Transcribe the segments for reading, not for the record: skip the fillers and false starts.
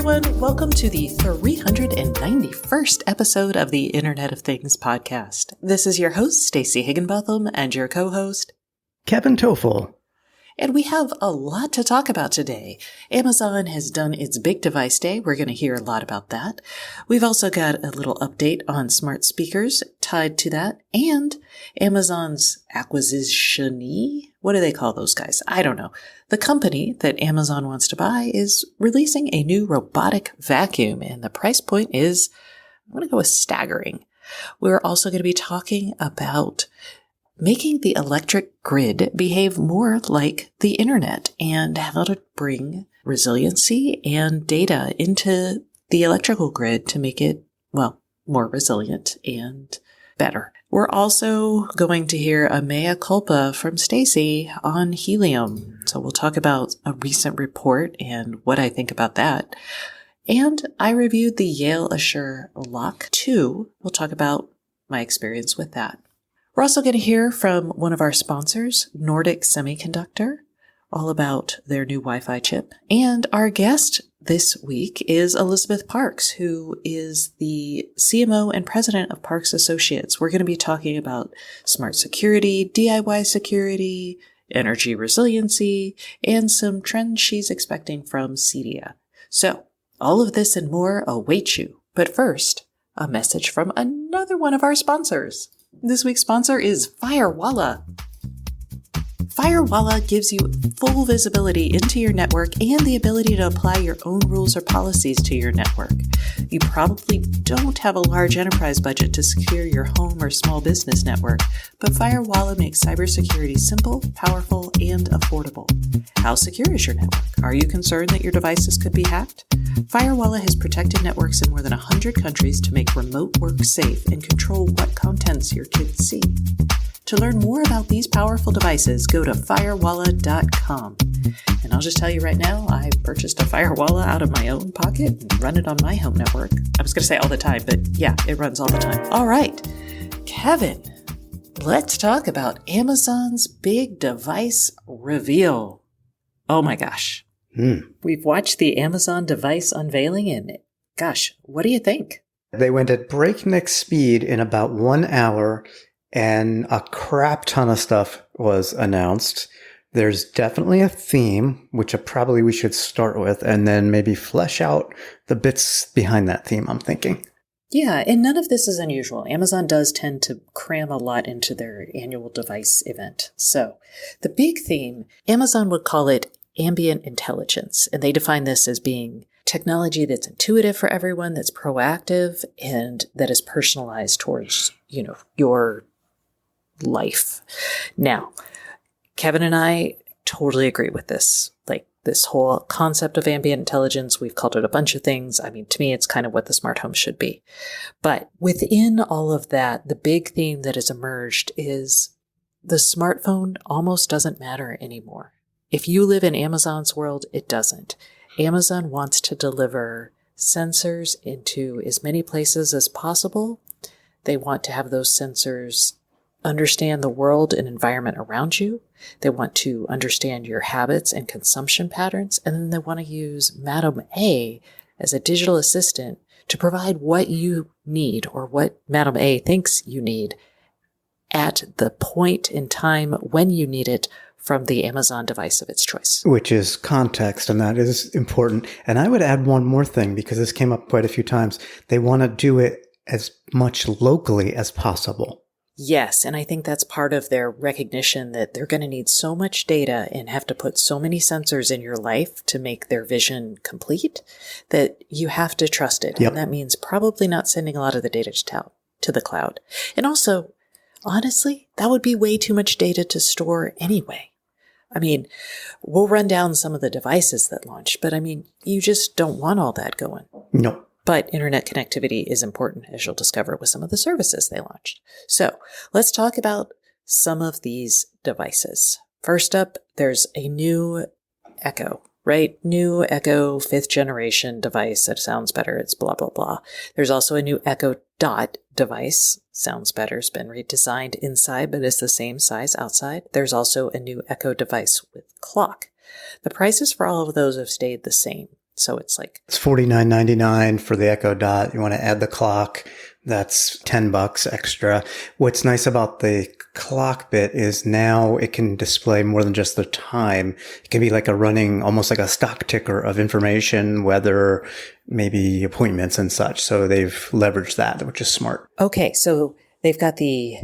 everyone. Welcome to the 391st episode of the Internet of Things podcast. This is your host, Stacey Higginbotham, and your co-host, Kevin Toffel. And we have a lot to talk about today. Amazon has done its Big Device Day. We're going to hear a lot about that. We've also got a little update on smart speakers tied to that, and Amazon's acquisition. What do they call those guys? I don't know. The company that Amazon wants to buy is releasing a new robotic vacuum, and the price point is, I'm going to go with staggering. We're also going to be talking about making the electric grid behave more like the internet and how to bring resiliency and data into the electrical grid to make it, well, more resilient and better. We're also going to hear a mea culpa from Stacey on helium. So we'll talk about a recent report and what I think about that. And I reviewed the Yale Assure Lock 2. We'll talk about my experience with that. We're also going to hear from one of our sponsors, Nordic Semiconductor, all about their new Wi-Fi chip. And our guest this week is Elizabeth Parks, who is the CMO and president of Parks Associates. We're going to be talking about smart security, DIY security, energy resiliency, and some trends she's expecting from CEDIA. So all of this and more await you. But first, a message from another one of our sponsors. This week's sponsor is Firewalla. Firewalla gives you full visibility into your network and the ability to apply your own rules or policies to your network. You probably don't have a large enterprise budget to secure your home or small business network, but Firewalla makes cybersecurity simple, powerful, and affordable. How secure is your network? Are you concerned that your devices could be hacked? Firewalla has protected networks in more than 100 countries to make remote work safe and control what contents your kids see. To learn more about these powerful devices, go to firewalla.com. And I'll just tell you right now, I purchased a Firewalla out of my own pocket and run it on my home network. I was going to say all the time, but yeah, it runs all the time. All right, Kevin, let's talk about Amazon's big device reveal. Oh my gosh. We've watched the Amazon device unveiling, and gosh, what do you think? They went at breakneck speed in about 1 hour, and a crap ton of stuff was announced. There's definitely a theme, which probably we should start with, and then maybe flesh out the bits behind that theme, I'm thinking. Yeah, and none of this is unusual. Amazon does tend to cram a lot into their annual device event. So the big theme, Amazon would call it ambient intelligence, and they define this as being technology that's intuitive for everyone, that's proactive, and that is personalized towards, your life. Now, Kevin and I totally agree with this. Like this whole concept of ambient intelligence, we've called it a bunch of things. I mean, to me, it's kind of what the smart home should be. But within all of that, the big theme that has emerged is the smartphone almost doesn't matter anymore. If you live in Amazon's world, it doesn't. Amazon wants to deliver sensors into as many places as possible. They want to have those sensors understand the world and environment around you. They want to understand your habits and consumption patterns. And then they want to use Madam A as a digital assistant to provide what you need or what Madam A thinks you need at the point in time when you need it from the Amazon device of its choice. Which is context, and that is important. And I would add one more thing, because this came up quite a few times. They want to do it as much locally as possible. Yes, and I think that's part of their recognition that they're going to need so much data and have to put so many sensors in your life to make their vision complete that you have to trust it. Yep. And that means probably not sending a lot of the data to the cloud. And also, honestly, that would be way too much data to store anyway. I mean, we'll run down some of the devices that launch, but I mean, you just don't want all that going. No. But internet connectivity is important, as you'll discover with some of the services they launched. So let's talk about some of these devices. First up, there's a new Echo, right? New Echo 5th generation device that sounds better. It's blah, blah, blah. There's also a new Echo Dot device. Sounds better. It's been redesigned inside, but it's the same size outside. There's also a new Echo device with clock. The prices for all of those have stayed the same. So it's like It's $49.99 for the Echo Dot. You want to add the clock. That's $10 extra. What's nice about the clock bit is now it can display more than just the time. It can be like a running, almost like a stock ticker of information, weather, maybe appointments and such. So they've leveraged that, which is smart. okay, so they've got the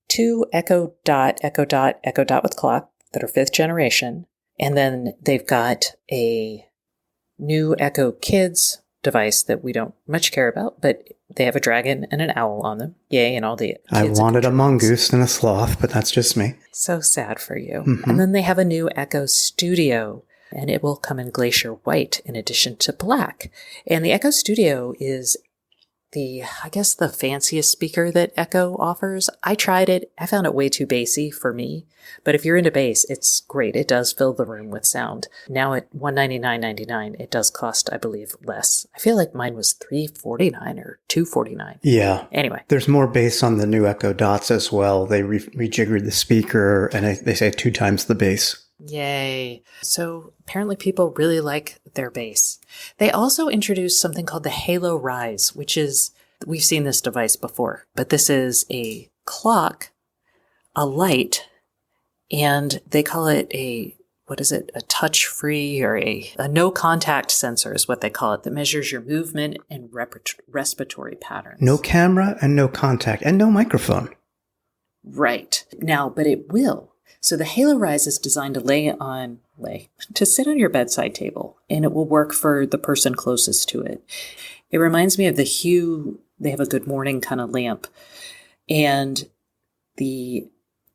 two Echo Dot with clock that are 5th generation. And then they've got a new Echo Kids device that we don't much care about, but they have a dragon and an owl on them. Yay, and all the I kids wanted a and mongoose and a sloth, but that's just me. So sad for you. Mhm. And then they have a new Echo Studio, and it will come in Glacier White in addition to black. And the Echo Studio is I guess the fanciest speaker that Echo offers. I tried it. I found it way too bassy for me. But if you're into bass, it's great. It does fill the room with sound. Now at $199.99, it does cost, I believe, less. I feel like mine was $349 or $249. Yeah. Anyway. There's more bass on the new Echo Dots as well. They rejiggered the speaker and they say 2 times the bass. Yay. So apparently people really like their bass. They also introduced something called the Halo Rise, which is, we've seen this device before, but this is a clock, a light, and they call it a touch-free or a no-contact sensor is what they call it, that measures your movement and respiratory patterns. No camera and no contact and no microphone. Right. Now, but it will. So the Halo Rise is designed to sit on your bedside table, and it will work for the person closest to it. It reminds me of the Hue, they have a Good Morning kind of lamp, and the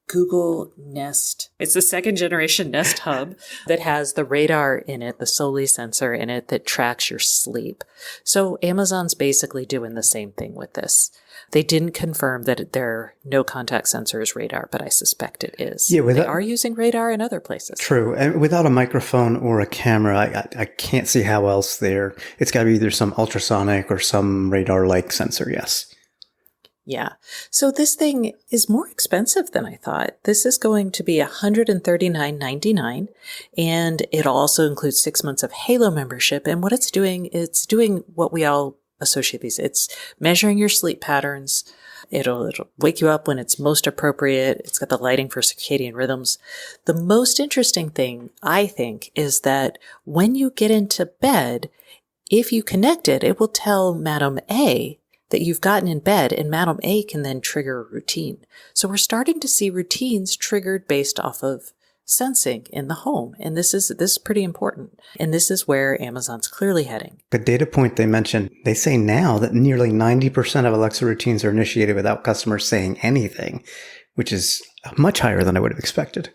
Google Nest. It's the 2nd generation Nest Hub that has the radar in it, the Soli sensor in it that tracks your sleep. So Amazon's basically doing the same thing with this. They didn't confirm that their no contact sensor is radar, but I suspect it is. Yeah, they are using radar in other places. True. And without a microphone or a camera, I can't see how else it's got to be either some ultrasonic or some radar-like sensor, yes. Yeah. So this thing is more expensive than I thought. This is going to be $139.99, and it also includes 6 months of Halo membership. And what it's doing what we all associate these. It's measuring your sleep patterns. It'll wake you up when it's most appropriate. It's got the lighting for circadian rhythms. The most interesting thing, I think, is that when you get into bed, if you connect it, it will tell Madam A that you've gotten in bed, and Madam A can then trigger a routine. So we're starting to see routines triggered based off of sensing in the home. And this is pretty important. And this is where Amazon's clearly heading. The data point they mentioned, they say now that nearly 90% of Alexa routines are initiated without customers saying anything, which is much higher than I would have expected.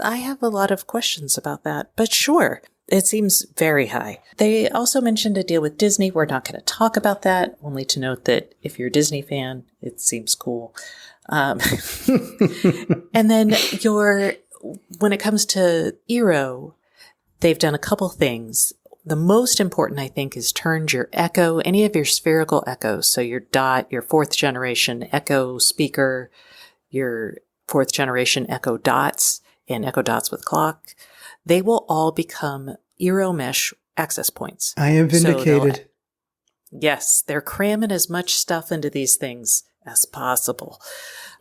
I have a lot of questions about that, but sure. It seems very high. They also mentioned a deal with Disney. We're not going to talk about that, only to note that if you're a Disney fan, it seems cool. And then when it comes to Eero, they've done a couple things. The most important, I think, is turned your Echo, any of your spherical Echoes, so your Dot, your 4th generation Echo speaker, your 4th generation Echo Dots, and Echo Dots with clock, they will all become Eero Mesh access points. I am vindicated. Yes, they're cramming as much stuff into these things as possible.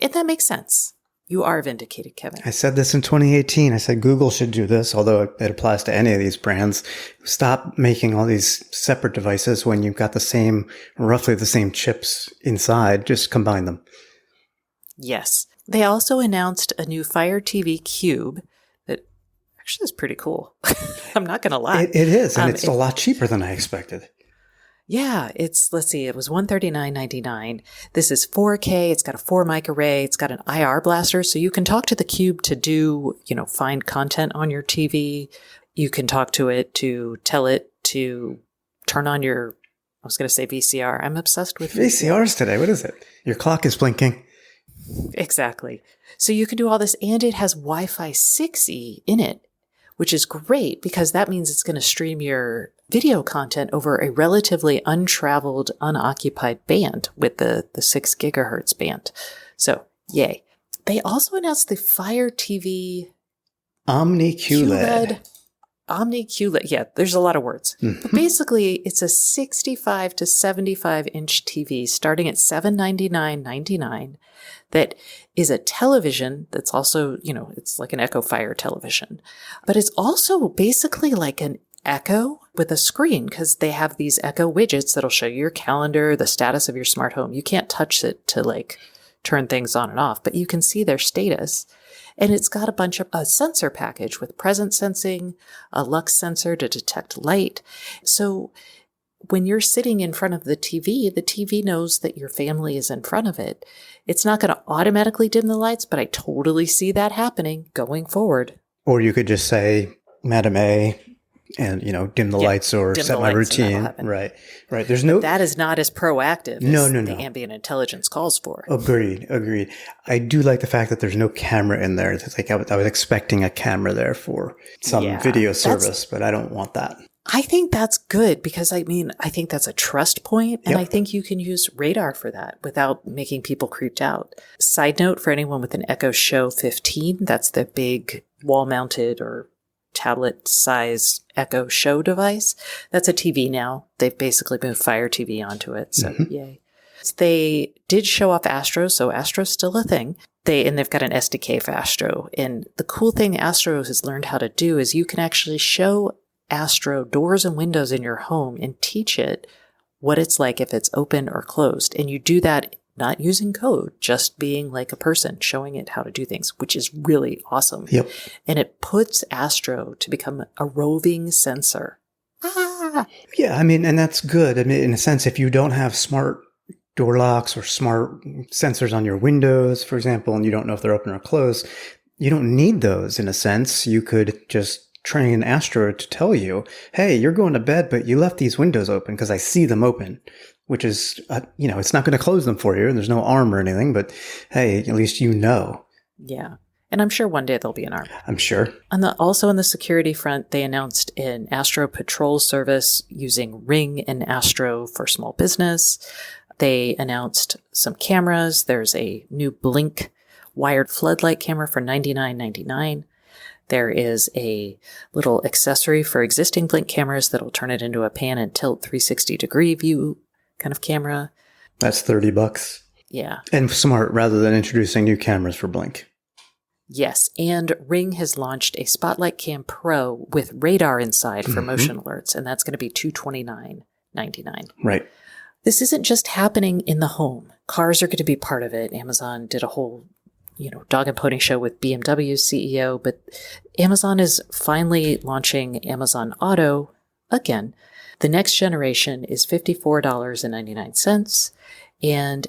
And that makes sense. You are vindicated, Kevin. I said this in 2018. I said Google should do this, although it applies to any of these brands. Stop making all these separate devices when you've got roughly the same chips inside. Just combine them. Yes. They also announced a new Fire TV Cube that actually is pretty cool. I'm not going to lie. It is, and it's a lot cheaper than I expected. Yeah, it was $139.99. This is 4K. It's got a 4 mic array. It's got an IR blaster, so you can talk to the Cube to do, find content on your TV. You can talk to it to tell it to turn on I was going to say VCR. I'm obsessed with VCRs today. What is it? Your clock is blinking. Exactly. So you can do all this, and it has Wi-Fi 6E in it, which is great because that means it's going to stream your video content over a relatively untraveled, unoccupied band with the 6 gigahertz band. So, yay. They also announced the Fire TV Omni QLED. OmniQLED. Yeah, there's a lot of words. But basically, it's a 65 to 75 inch TV starting at $799.99 that is a television that's also, it's like an Echo Fire television. But it's also basically like an Echo with a screen because they have these Echo widgets that'll show you your calendar, the status of your smart home. You can't touch it to like turn things on and off, but you can see their status. And it's got a bunch of a sensor package with presence sensing, a lux sensor to detect light. So when you're sitting in front of the TV knows that your family is in front of it. It's not going to automatically dim the lights, but I totally see that happening going forward. Or you could just say, Madam A, and, dim the lights or set my routine. Right. There's no... That is not as proactive as the ambient intelligence calls for. Agreed. I do like the fact that there's no camera in there. It's like I was expecting a camera there for some video service, but I don't want that. I think that's good because, I think that's a trust point, and I think you can use radar for that without making people creeped out. Side note for anyone with an Echo Show 15, that's the big wall-mounted or tablet-size Echo Show device. That's a TV now. They've basically moved Fire TV onto it, so yay. They did show off Astro, so Astro's still a thing. They've got an SDK for Astro, and the cool thing Astro has learned how to do is you can actually show Astro doors and windows in your home and teach it what it's like if it's open or closed. And you do that not using code, just being like a person, showing it how to do things, which is really awesome. Yep. And it puts Astro to become a roving sensor. Yeah, and that's good. In a sense, if you don't have smart door locks or smart sensors on your windows, for example, and you don't know if they're open or closed, you don't need those in a sense. You could just train Astro to tell you, hey, you're going to bed, but you left these windows open because I see them open. Which is, it's not going to close them for you. There's no arm or anything, but hey, at least you know. Yeah. And I'm sure one day there'll be an arm. I'm sure. Also on the security front, they announced an Astro Patrol service using Ring and Astro for small business. They announced some cameras. There's a new Blink wired floodlight camera for $99.99. There is a little accessory for existing Blink cameras that'll turn it into a pan and tilt 360-degree view kind of camera. That's $30. Yeah. And smart rather than introducing new cameras for Blink. Yes. And Ring has launched a Spotlight Cam Pro with radar inside for motion alerts, and that's going to be $229.99. Right. This isn't just happening in the home. Cars are going to be part of it. Amazon did a whole, dog and pony show with BMW's CEO, but Amazon is finally launching Amazon Auto again. The next generation is $54.99. And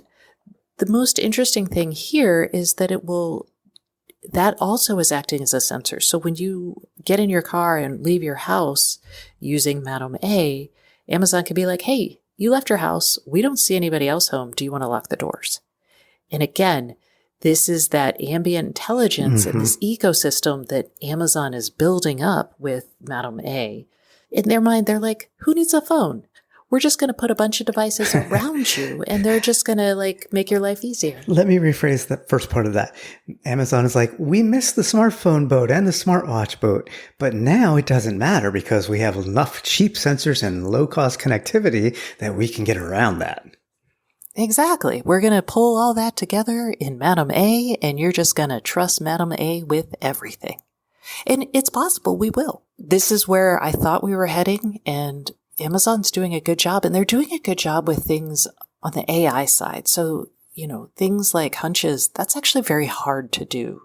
the most interesting thing here is that that also is acting as a sensor. So when you get in your car and leave your house using Madam A, Amazon can be like, hey, you left your house. We don't see anybody else home. Do you want to lock the doors? And again, this is that ambient intelligence and this ecosystem that Amazon is building up with Madam A. In their mind, they're like, who needs a phone? We're just going to put a bunch of devices around you, and they're just going to make your life easier. Let me rephrase that first part of that. Amazon is like, we missed the smartphone boat and the smartwatch boat, but now it doesn't matter because we have enough cheap sensors and low-cost connectivity that we can get around that. Exactly. We're going to pull all that together in Madam A, and you're just going to trust Madam A with everything. And it's possible we will. This is where I thought we were heading, and Amazon's doing a good job, and they're doing a good job with things on the AI side. So, things like hunches, that's actually very hard to do,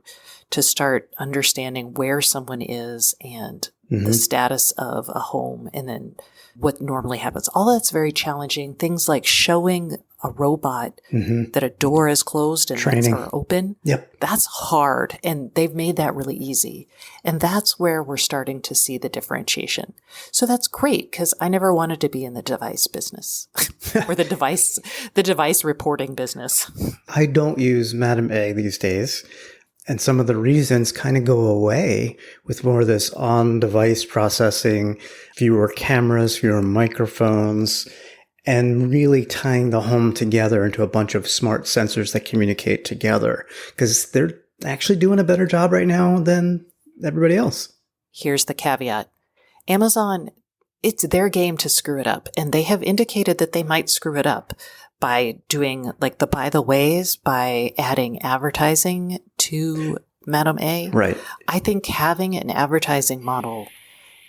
to start understanding where someone is and the status of a home and then what normally happens. All that's very challenging. Things like showing a robot that a door is closed and lights are open. Yep. That's hard. And they've made that really easy. And that's where we're starting to see the differentiation. So that's great because I never wanted to be in the device business or the device reporting business. I don't use Madam A these days. And some of the reasons kind of go away with more of this on-device processing, fewer cameras, fewer microphones, and really tying the home together into a bunch of smart sensors that communicate together. Because they're actually doing a better job right now than everybody else. Here's the caveat. Amazon, it's their game to screw it up. And they have indicated that they might screw it up by doing like the by the ways, by adding advertising to Madam A. Right. I think having an advertising model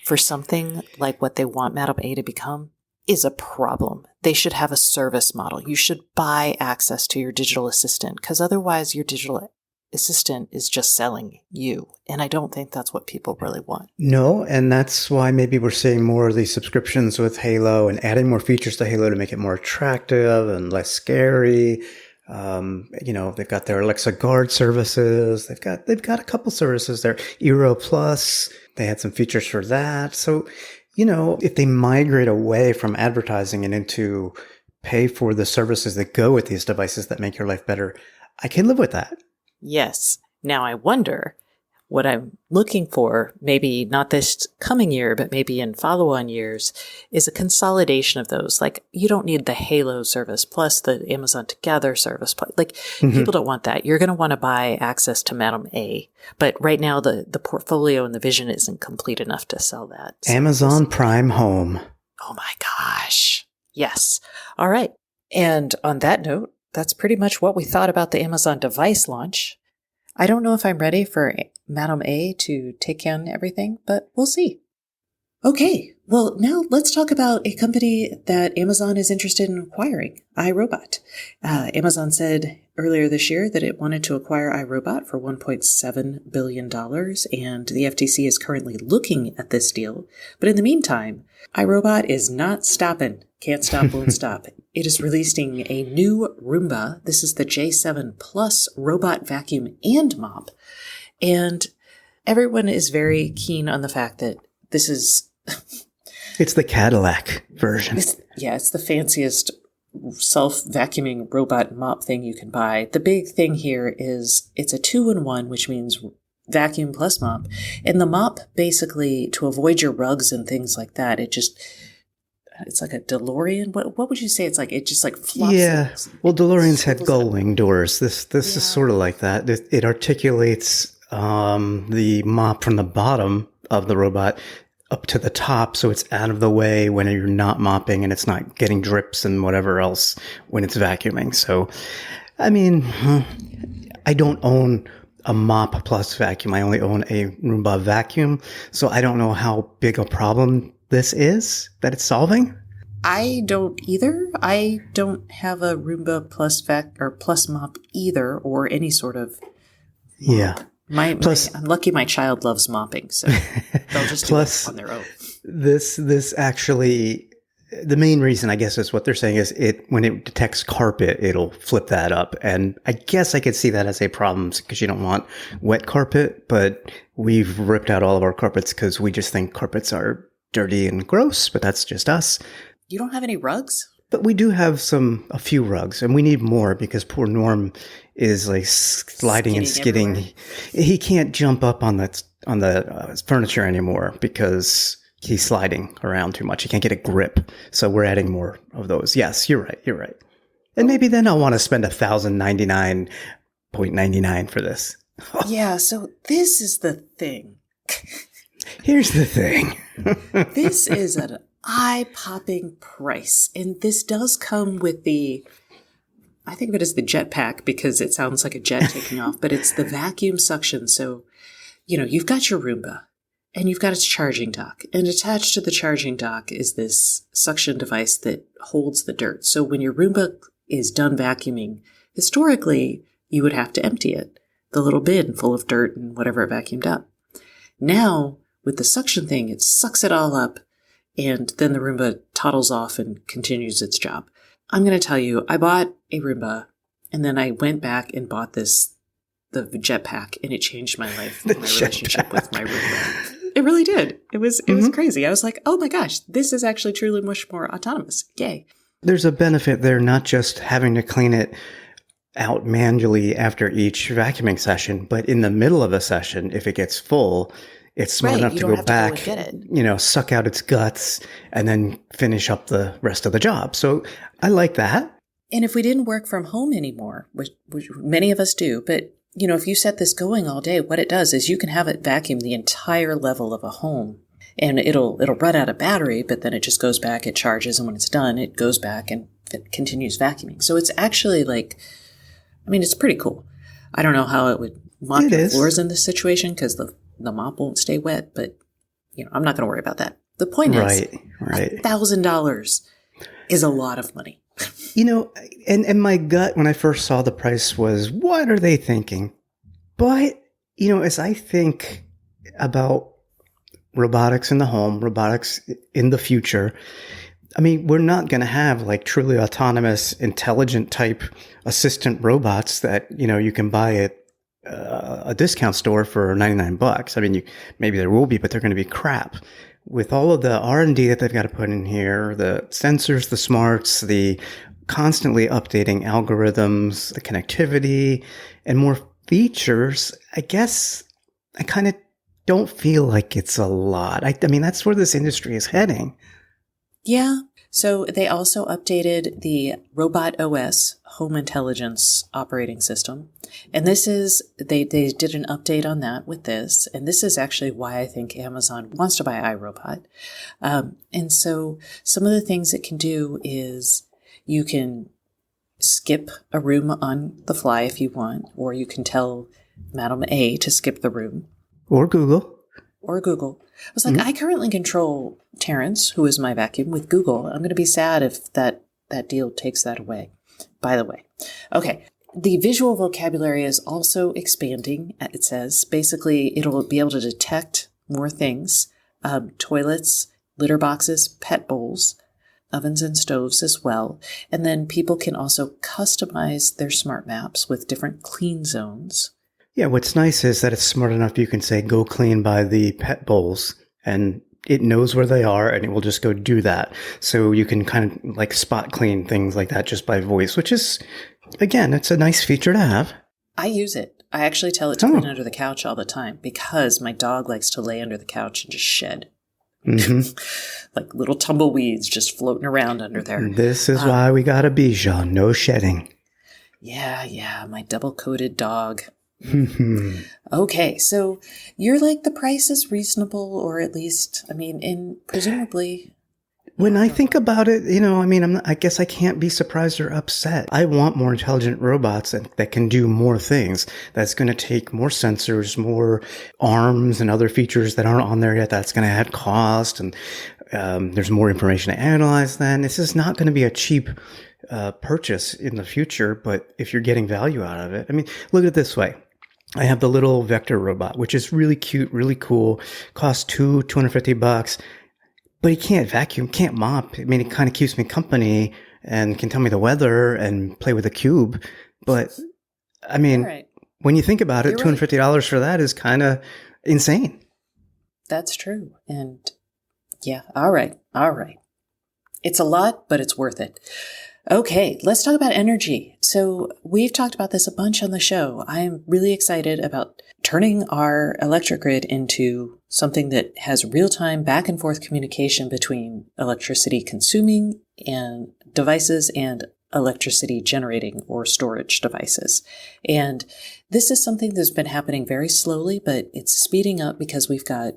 for something like what they want Madam A to become is a problem. They should have a service model. You should buy access to your digital assistant because otherwise your digital assistant is just selling you. And I don't think that's what people really want. No, and that's why maybe we're seeing more of these subscriptions with Halo and adding more features to Halo to make it more attractive and less scary. They've got their Alexa Guard services. They've got a couple services there. Eero Plus, they had some features for that. So, if they migrate away from advertising and into pay for the services that go with these devices that make your life better, I can live with that. Yes. Now I wonder what I'm looking for, maybe not this coming year, but maybe in follow-on years, is a consolidation of those. Like, you don't need the Halo service plus the Amazon Together service. Like, people don't want that. You're going to want to buy access to Madam A. But right now, the portfolio and the vision isn't complete enough to sell that. So Amazon Prime Home. Oh my gosh. Yes. All right. And on that note, that's pretty much what we thought about the Amazon device launch. I don't know if I'm ready for Madam A to take on everything, but we'll see. Okay, well, now let's talk about a company that Amazon is interested in acquiring, iRobot. Amazon said earlier this year that it wanted to acquire iRobot for $1.7 billion, and the FTC is currently looking at this deal. But in the meantime, iRobot is not stopping. Can't stop, won't stop. It is releasing a new Roomba. This is the J7 Plus robot vacuum and mop. And everyone is very keen on the fact that this is... It's the Cadillac version. It's the fanciest self-vacuuming robot mop thing you can buy. The big thing here is it's a 2-in-1, which means vacuum plus mop. And the mop, basically, to avoid your rugs and things like that, it's like a DeLorean. What would you say it's like? It just like flops. Yeah. Well, DeLoreans had gull-wing doors. This is sort of like that. It articulates the mop from the bottom of the robot up to the top, so it's out of the way when you're not mopping and it's not getting drips and whatever else when it's vacuuming. So, I mean, I don't own a mop plus vacuum. I only own a Roomba vacuum, so I don't know how big a problem this is that it's solving. I don't either. I don't have a Roomba plus plus mop either, or any sort of mop. Yeah. I'm lucky my child loves mopping, so they'll just do it on their own. This actually, the main reason, I guess, is what they're saying is when it detects carpet, it'll flip that up. And I guess I could see that as a problem because you don't want wet carpet, but we've ripped out all of our carpets because we just think carpets are dirty and gross, but that's just us. You don't have any rugs? But we do have a few rugs, and we need more because poor Norm is like sliding and skidding. Everywhere. He can't jump up on the furniture anymore because he's sliding around too much. He can't get a grip. So we're adding more of those. Yes, you're right. And maybe then I'll want to spend $1,099.99 for this. Yeah, so this is the thing. Here's the thing. This is an eye-popping price. And this does come with I think of it as the jetpack because it sounds like a jet taking off, but it's the vacuum suction. So, you've got your Roomba and you've got its charging dock. And attached to the charging dock is this suction device that holds the dirt. So when your Roomba is done vacuuming, historically, you would have to empty it, the little bin full of dirt and whatever it vacuumed up. Now, with the suction thing, it sucks it all up, and then the Roomba toddles off and continues its job. I'm going to tell you, I bought a Roomba, and then I went back and bought the jetpack, and it changed my life, my relationship with my Roomba. It really did. It was crazy. I was like, oh my gosh, this is actually truly much more autonomous. Yay. There's a benefit there, not just having to clean it out manually after each vacuuming session, but in the middle of a session, if it gets full, it's smart enough to go back, suck out its guts and then finish up the rest of the job. So I like that. And if we didn't work from home anymore, which many of us do, but if you set this going all day, what it does is you can have it vacuum the entire level of a home and it'll run out of battery, but then it just goes back, it charges, and when it's done, it goes back and it continues vacuuming. So it's actually it's pretty cool. I don't know how it would mop your floors in this situation because the mop won't stay wet, but I'm not going to worry about that. The point is, $1,000 is a lot of money. And my gut when I first saw the price was, what are they thinking? But, as I think about robotics in the home, robotics in the future, we're not going to have truly autonomous, intelligent type assistant robots that, you can buy at a discount store for $99. Maybe there will be, but they're going to be crap. With all of the R&D that they've got to put in here, the sensors, the smarts, the constantly updating algorithms, the connectivity, and more features, I guess I kind of don't feel like it's a lot. That's where this industry is heading. Yeah. So they also updated the Robot OS home intelligence operating system. And this is, they did an update on that with this. And this is actually why I think Amazon wants to buy iRobot. And so some of the things it can do is you can skip a room on the fly if you want, or you can tell Madam A to skip the room. Or Google. I was like, I currently control Terrence, who is my vacuum, with Google. I'm going to be sad if that deal takes that away, by the way. Okay. The visual vocabulary is also expanding, it says. Basically, it'll be able to detect more things. Toilets, litter boxes, pet bowls, ovens and stoves as well. And then people can also customize their smart maps with different clean zones. Yeah, what's nice is that it's smart enough you can say, go clean by the pet bowls, and it knows where they are, and it will just go do that. So you can kind of spot clean things like that just by voice, which is, again, it's a nice feature to have. I use it. I actually tell it to clean under the couch all the time because my dog likes to lay under the couch and just shed. Like little tumbleweeds just floating around under there. This is why we got a Bichon, no shedding. Yeah, my double-coated dog. Okay, so you're like, the price is reasonable, or at least, presumably. When I think about it, I guess I can't be surprised or upset. I want more intelligent robots that can do more things. That's going to take more sensors, more arms, and other features that aren't on there yet. That's going to add cost, and there's more information to analyze then. This is not going to be a cheap purchase in the future, but if you're getting value out of it, look at it this way. I have the little Vector robot, which is really cute, really cool, costs $250. But he can't vacuum, can't mop. It kind of keeps me company and can tell me the weather and play with a cube. But, when you think about it, $250 for that is kind of insane. That's true. And yeah, all right. It's a lot, but it's worth it. Okay, let's talk about energy. So we've talked about this a bunch on the show. I'm really excited about turning our electric grid into something that has real-time back and forth communication between electricity consuming and devices and electricity generating or storage devices. And this is something that's been happening very slowly, but it's speeding up because we've got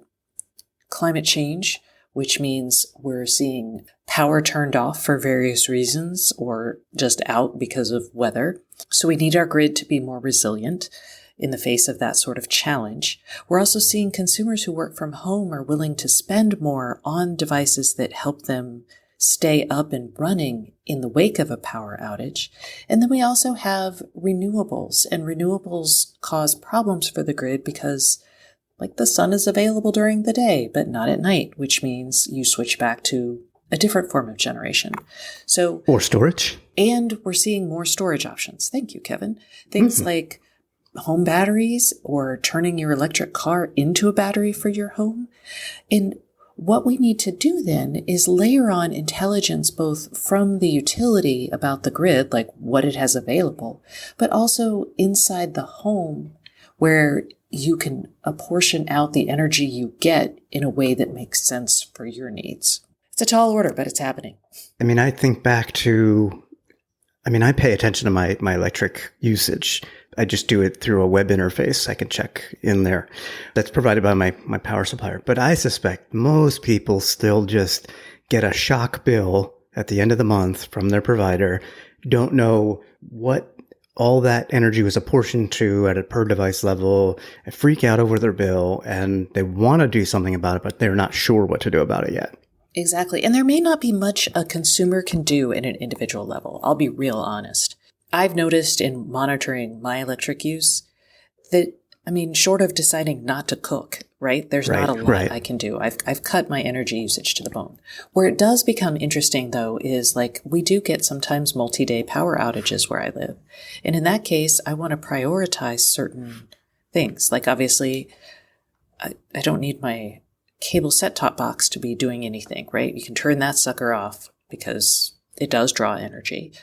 climate change, which means we're seeing power turned off for various reasons or just out because of weather. So we need our grid to be more resilient in the face of that sort of challenge. We're also seeing consumers who work from home are willing to spend more on devices that help them stay up and running in the wake of a power outage. And then we also have renewables, and renewables cause problems for the grid because the sun is available during the day, but not at night, which means you switch back to a different form of generation. Or storage. And we're seeing more storage options. Thank you, Kevin. Things like home batteries or turning your electric car into a battery for your home. And what we need to do then is layer on intelligence both from the utility about the grid, like what it has available, but also inside the home where you can apportion out the energy you get in a way that makes sense for your needs. It's a tall order, but it's happening. I think back to, I pay attention to my electric usage. I just do it through a web interface. I can check in there. That's provided by my power supplier. But I suspect most people still just get a shock bill at the end of the month from their provider, don't know what all that energy was apportioned to at a per device level, freak out over their bill, and they want to do something about it, but they're not sure what to do about it yet. Exactly. And there may not be much a consumer can do at an individual level. I'll be real honest. I've noticed in monitoring my electric use that, short of deciding not to cook, right? There's not a lot I can do. I've cut my energy usage to the bone. Where it does become interesting, though, is like we do get sometimes multi-day power outages where I live. And in that case, I want to prioritize certain things. Like, obviously, I don't need my cable set-top box to be doing anything, right? You can turn that sucker off because it does draw energy.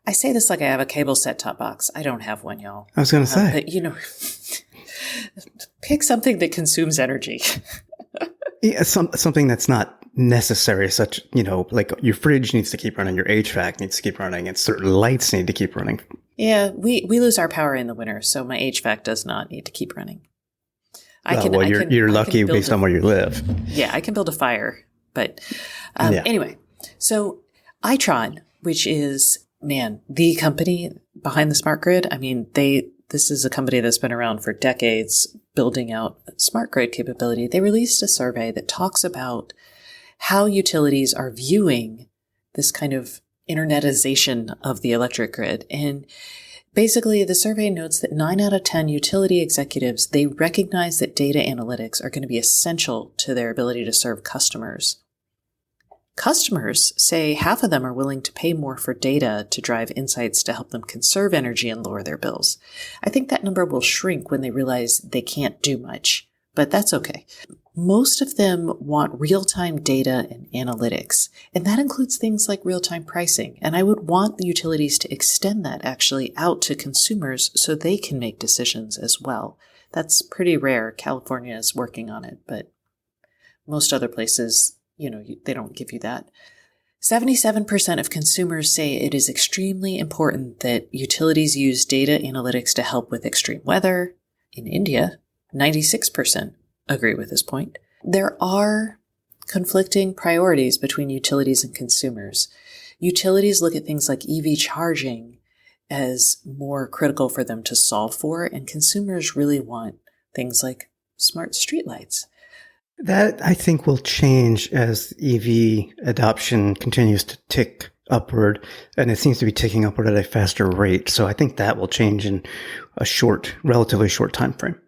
I say this like I have a cable set-top box. I don't have one, y'all. I was going to say. But, pick something that consumes energy. Yeah, something that's not necessary, such, like your fridge needs to keep running, your HVAC needs to keep running, and certain lights need to keep running. Yeah, we lose our power in the winter, so my HVAC does not need to keep running. You're lucky based on where you live. Yeah, I can build a fire. But anyway, so Itron, which is, the company behind the smart grid, this is a company that's been around for decades building out smart grid capability. They released a survey that talks about how utilities are viewing this kind of internetization of the electric grid. And basically, the survey notes that 9 out of 10 utility executives, they recognize that data analytics are going to be essential to their ability to serve customers. Customers say half of them are willing to pay more for data to drive insights to help them conserve energy and lower their bills. I think that number will shrink when they realize they can't do much, but that's okay. Most of them want real-time data and analytics, and that includes things like real-time pricing. And I would want the utilities to extend that actually out to consumers so they can make decisions as well. That's pretty rare. California is working on it, but most other places, they don't give you that. 77% of consumers say it is extremely important that utilities use data analytics to help with extreme weather. In India, 96% agree with this point. There are conflicting priorities between utilities and consumers. Utilities look at things like EV charging as more critical for them to solve for, and consumers really want things like smart streetlights. That, I think, will change as EV adoption continues to tick upward, and it seems to be ticking upward at a faster rate. So I think that will change in a relatively short time frame.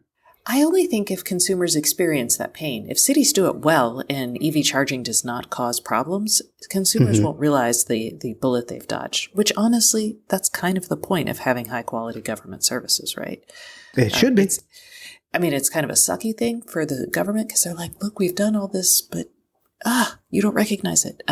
I only think if consumers experience that pain. If cities do it well and EV charging does not cause problems, consumers won't realize the bullet they've dodged, which honestly, that's kind of the point of having high quality government services, right? It should be. It's kind of a sucky thing for the government because they're like, look, we've done all this, but you don't recognize it.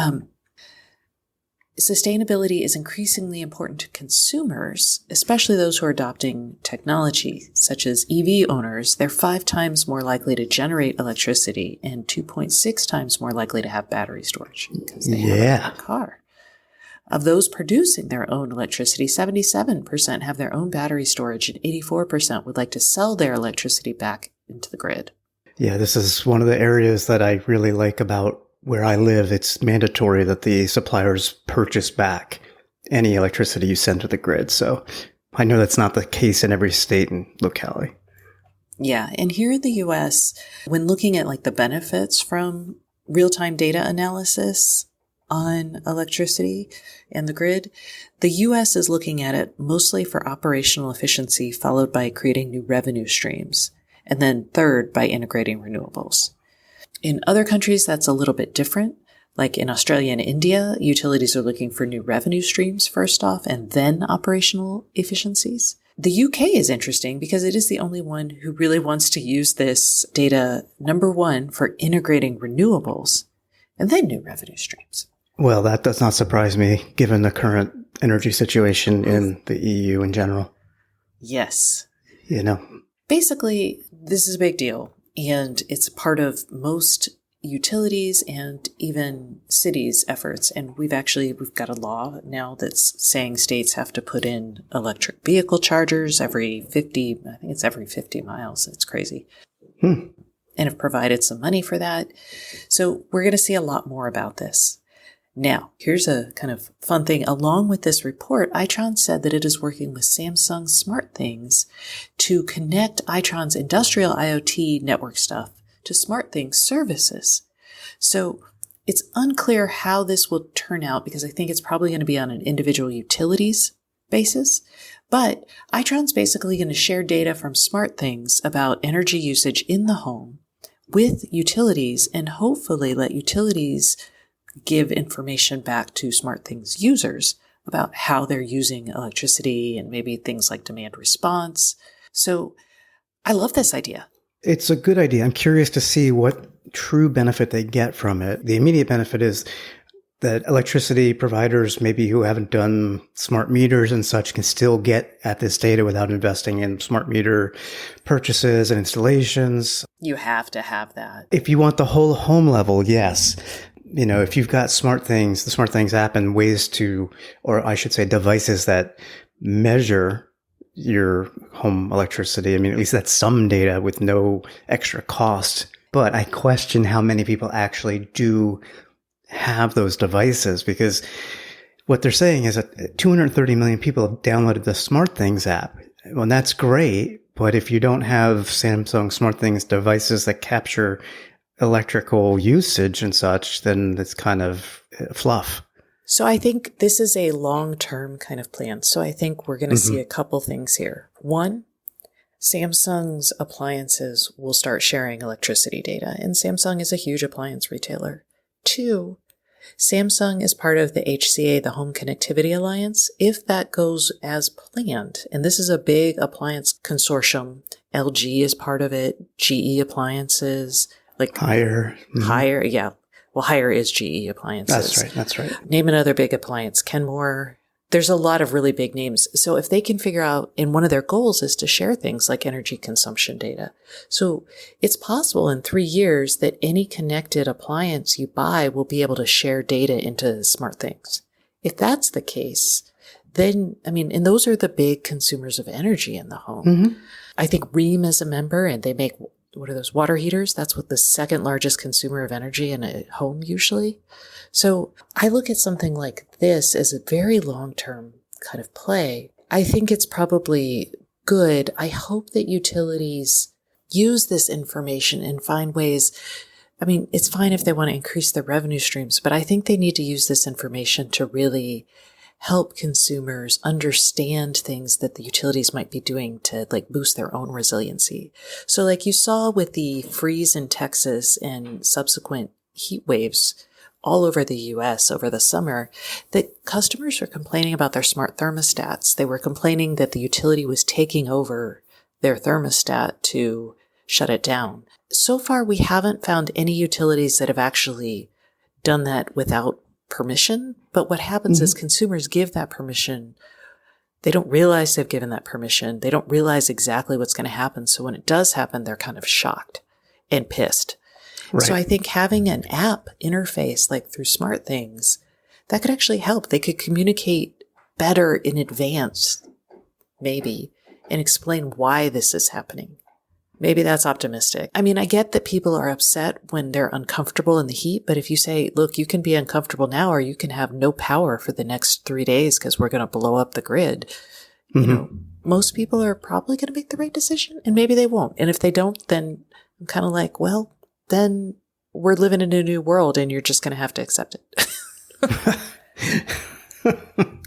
Sustainability is increasingly important to consumers, especially those who are adopting technology, such as EV owners. They're 5 times more likely to generate electricity and 2.6 times more likely to have battery storage because they have a car. Of those producing their own electricity, 77% have their own battery storage and 84% would like to sell their electricity back into the grid. Yeah, this is one of the areas that I really like about where I live. It's mandatory that the suppliers purchase back any electricity you send to the grid. So I know that's not the case in every state and locality. Yeah, and here in the U.S., when looking at the benefits from real-time data analysis on electricity and the grid, the U.S. is looking at it mostly for operational efficiency, followed by creating new revenue streams, and then third by integrating renewables. In other countries, that's a little bit different. Like in Australia and India, utilities are looking for new revenue streams first off, and then operational efficiencies. The UK is interesting because it is the only one who really wants to use this data, number one, for integrating renewables, and then new revenue streams. Well, that does not surprise me, given the current energy situation in the EU in general. Yes. You know. Basically, this is a big deal, and it's part of most utilities and even cities' efforts. And we've got a law now that's saying states have to put in electric vehicle chargers every 50 miles. It's crazy. And have provided some money for that. So we're going to see a lot more about this. Now, here's a kind of fun thing. Along with this report, Itron said that it is working with Samsung SmartThings to connect Itron's industrial IoT network stuff to SmartThings services. So it's unclear how this will turn out because I think it's probably going to be on an individual utilities basis. But Itron's basically going to share data from SmartThings about energy usage in the home with utilities and hopefully let utilities give information back to SmartThings users about how they're using electricity and maybe things like demand response. So I love this idea. It's a good idea. I'm curious to see what true benefit they get from it. The immediate benefit is that electricity providers, maybe who haven't done smart meters and such, can still get at this data without investing in smart meter purchases and installations. You have to have that. If you want the whole home level, yes. If you've got SmartThings, the SmartThings app and ways to, or I should say devices that measure your home electricity. I mean, at least that's some data with no extra cost. But I question how many people actually do have those devices because what they're saying is that 230 million people have downloaded the SmartThings app. Well, that's great. But if you don't have Samsung SmartThings devices that capture electrical usage and such, then it's kind of fluff. So I think this is a long-term kind of plan. So I think we're going to see a couple things here. One, Samsung's appliances will start sharing electricity data, and Samsung is a huge appliance retailer. Two, Samsung is part of the HCA, the Home Connectivity Alliance. If that goes as planned, and this is a big appliance consortium, LG is part of it, GE Appliances, like Haier. Haier, yeah. Well, Haier is GE Appliances. That's right. Name another big appliance. Kenmore. There's a lot of really big names. So if they can figure out, and one of their goals is to share things like energy consumption data. So it's possible in 3 years that any connected appliance you buy will be able to share data into SmartThings. If that's the case, then, and those are the big consumers of energy in the home. I think Rheem is a member and they make, what are those, water heaters? That's what the second largest consumer of energy in a home usually. So I look at something like this as a very long-term kind of play. I think it's probably good. I hope that utilities use this information and find ways. It's fine if they want to increase their revenue streams, but I think they need to use this information to really help consumers understand things that the utilities might be doing to boost their own resiliency. So like you saw with the freeze in Texas and subsequent heat waves all over the US over the summer, that customers were complaining about their smart thermostats. They were complaining that the utility was taking over their thermostat to shut it down. So far, we haven't found any utilities that have actually done that without permission. But what happens is consumers give that permission. They don't realize they've given that permission. They don't realize exactly what's going to happen. So when it does happen, they're kind of shocked and pissed. Right. So I think having an app interface like through SmartThings, that could actually help. They could communicate better in advance, maybe, and explain why this is happening. Maybe that's optimistic. I get that people are upset when they're uncomfortable in the heat, but if you say, look, you can be uncomfortable now or you can have no power for the next 3 days because we're going to blow up the grid, most people are probably going to make the right decision and maybe they won't. And if they don't, then I'm kind of like, well, then we're living in a new world and you're just going to have to accept it.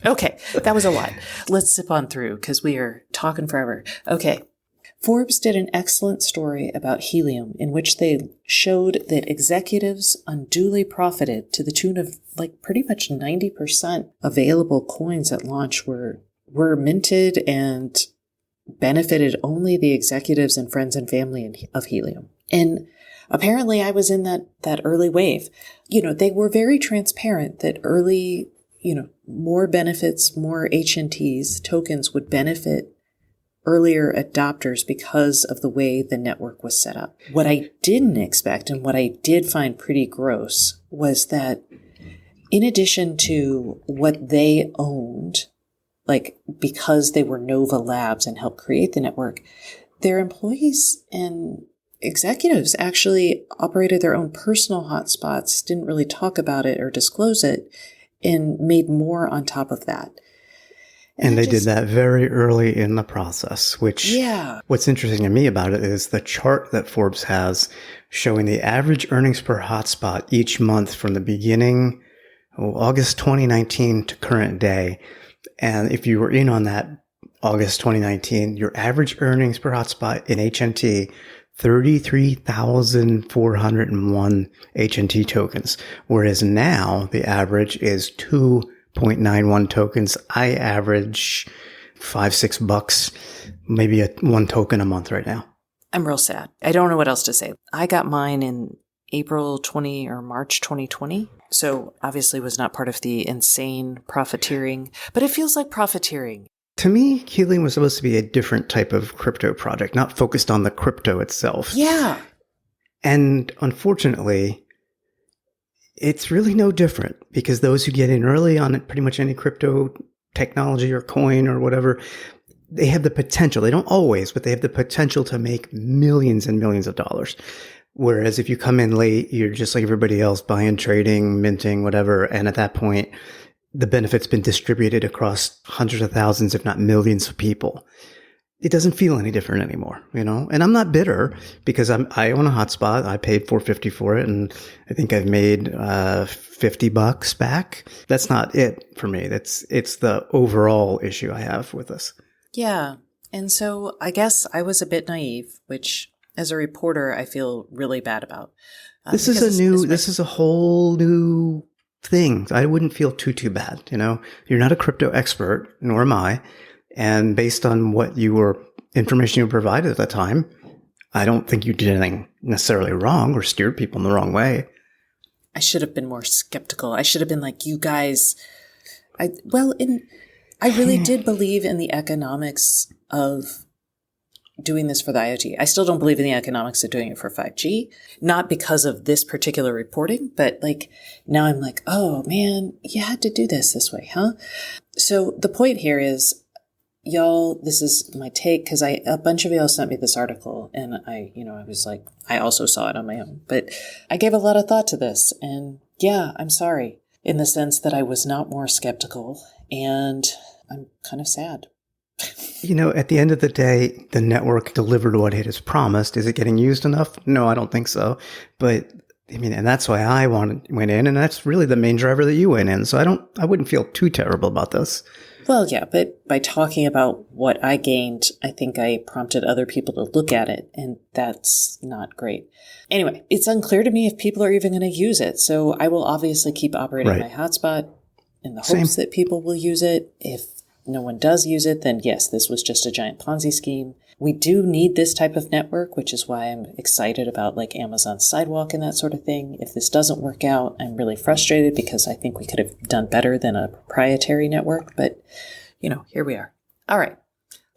Okay, that was a lot. Let's zip on through because we are talking forever. Okay. Forbes did an excellent story about helium in which they showed that executives unduly profited to the tune of pretty much 90% available coins at launch were minted and benefited only the executives and friends and family of helium. And apparently I was in that early wave. They were very transparent that early, more benefits, more HNTs, tokens would benefit earlier adopters because of the way the network was set up. What I didn't expect and what I did find pretty gross was that in addition to what they owned, like because they were Nova Labs and helped create the network, their employees and executives actually operated their own personal hotspots, didn't really talk about it or disclose it, and made more on top of that. And they did that very early in the process, which what's interesting to me about it is the chart that Forbes has showing the average earnings per hotspot each month from the beginning, August 2019 to current day. And if you were in on that August 2019, your average earnings per hotspot in HNT, 33,401 HNT tokens, whereas now the average is 2.91 tokens. I average $5-6, maybe one token a month right now. I'm real sad. I don't know what else to say. I got mine in April 20 or March 2020. So obviously was not part of the insane profiteering, but it feels like profiteering. To me, Helium was supposed to be a different type of crypto project, not focused on the crypto itself. Yeah. And unfortunately, it's really no different because those who get in early on pretty much any crypto technology or coin or whatever, they have the potential. They don't always, but they have the potential to make millions and millions of dollars. Whereas if you come in late, you're just like everybody else, buying, trading, minting, whatever. And at that point, the benefit's been distributed across hundreds of thousands, if not millions of people. It doesn't feel any different anymore, you know? And I'm not bitter because I own a hotspot. I paid $450 for it. And I think I've made $50 back. That's not it for me. It's the overall issue I have with this. Yeah. And so I guess I was a bit naive, which as a reporter, I feel really bad about. This is a whole new thing. I wouldn't feel too bad. You know, you're not a crypto expert, nor am I. And based on what information you provided at the time, I don't think you did anything necessarily wrong or steered people in the wrong way. I should have been more skeptical. I should have been like, you guys, I really did believe in the economics of doing this for the IoT. I still don't believe in the economics of doing it for 5G, not because of this particular reporting, but like now I'm like, oh man, you had to do this way, huh? So the point here is, y'all, this is my take because a bunch of y'all sent me this article and I was like, I also saw it on my own, but I gave a lot of thought to this and yeah, I'm sorry in the sense that I was not more skeptical and I'm kind of sad. You know, at the end of the day, the network delivered what it has promised. Is it getting used enough? No, I don't think so. But I mean, and that's why I went in, and that's really the main driver that you went in. So I wouldn't feel too terrible about this. Well, yeah, but by talking about what I gained, I think I prompted other people to look at it, and that's not great. Anyway, it's unclear to me if people are even going to use it. So I will obviously keep operating my hotspot in the hopes that people will use it. If no one does use it, then yes, this was just a giant Ponzi scheme. We do need this type of network, which is why I'm excited about like Amazon Sidewalk and that sort of thing. If this doesn't work out, I'm really frustrated because I think we could have done better than a proprietary network. But, here we are. All right,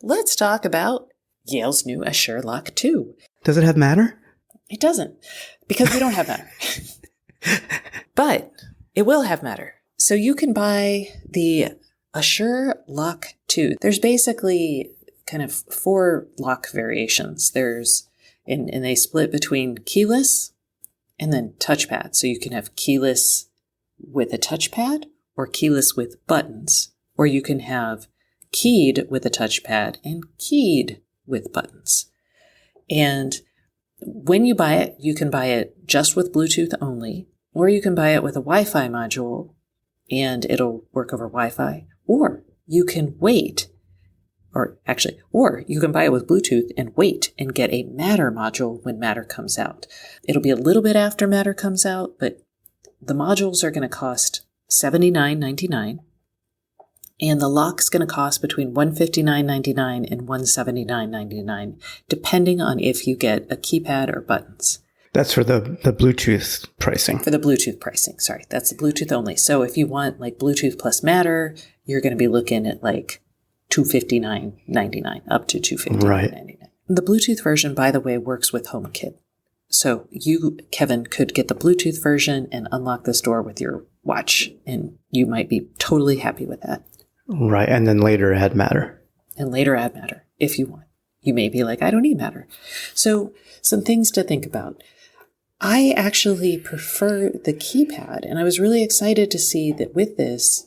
let's talk about Yale's new Assure Lock 2. Does it have Matter? It doesn't, because we don't have Matter. But it will have Matter. So you can buy the Assure Lock 2. There's basically kind of 4 lock variations. And they split between keyless and then touchpad. So you can have keyless with a touchpad or keyless with buttons, or you can have keyed with a touchpad and keyed with buttons. And when you buy it, you can buy it just with Bluetooth only, or you can buy it with a Wi-Fi module and it'll work over Wi-Fi. Or you can or you can buy it with Bluetooth and wait and get a Matter module when Matter comes out. It'll be a little bit after Matter comes out, but the modules are going to cost $79.99, and the lock's going to cost between $159.99 and $179.99, depending on if you get a keypad or buttons. That's for the Bluetooth pricing. For the Bluetooth pricing, sorry. That's the Bluetooth only. So if you want like Bluetooth plus Matter, you're going to be looking at like $259.99, up to $259.99. The Bluetooth version, by the way, works with HomeKit. So you, Kevin, could get the Bluetooth version and unlock this door with your watch, and you might be totally happy with that. Right, and then later add Matter. And later add Matter, if you want. You may be like, I don't need Matter. So some things to think about. I actually prefer the keypad, and I was really excited to see that with this,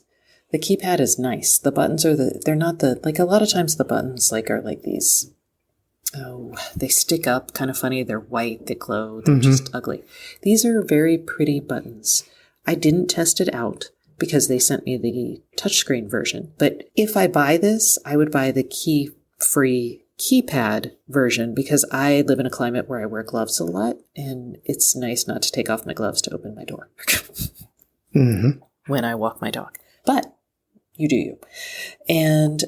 the keypad is nice. The buttons are they're not like a lot of times the buttons are like these, they stick up kind of funny. They're white, they glow, they're just ugly. These are very pretty buttons. I didn't test it out because they sent me the touchscreen version. But if I buy this, I would buy the key-free keypad version because I live in a climate where I wear gloves a lot, and it's nice not to take off my gloves to open my door when I walk my dog. But you do you. And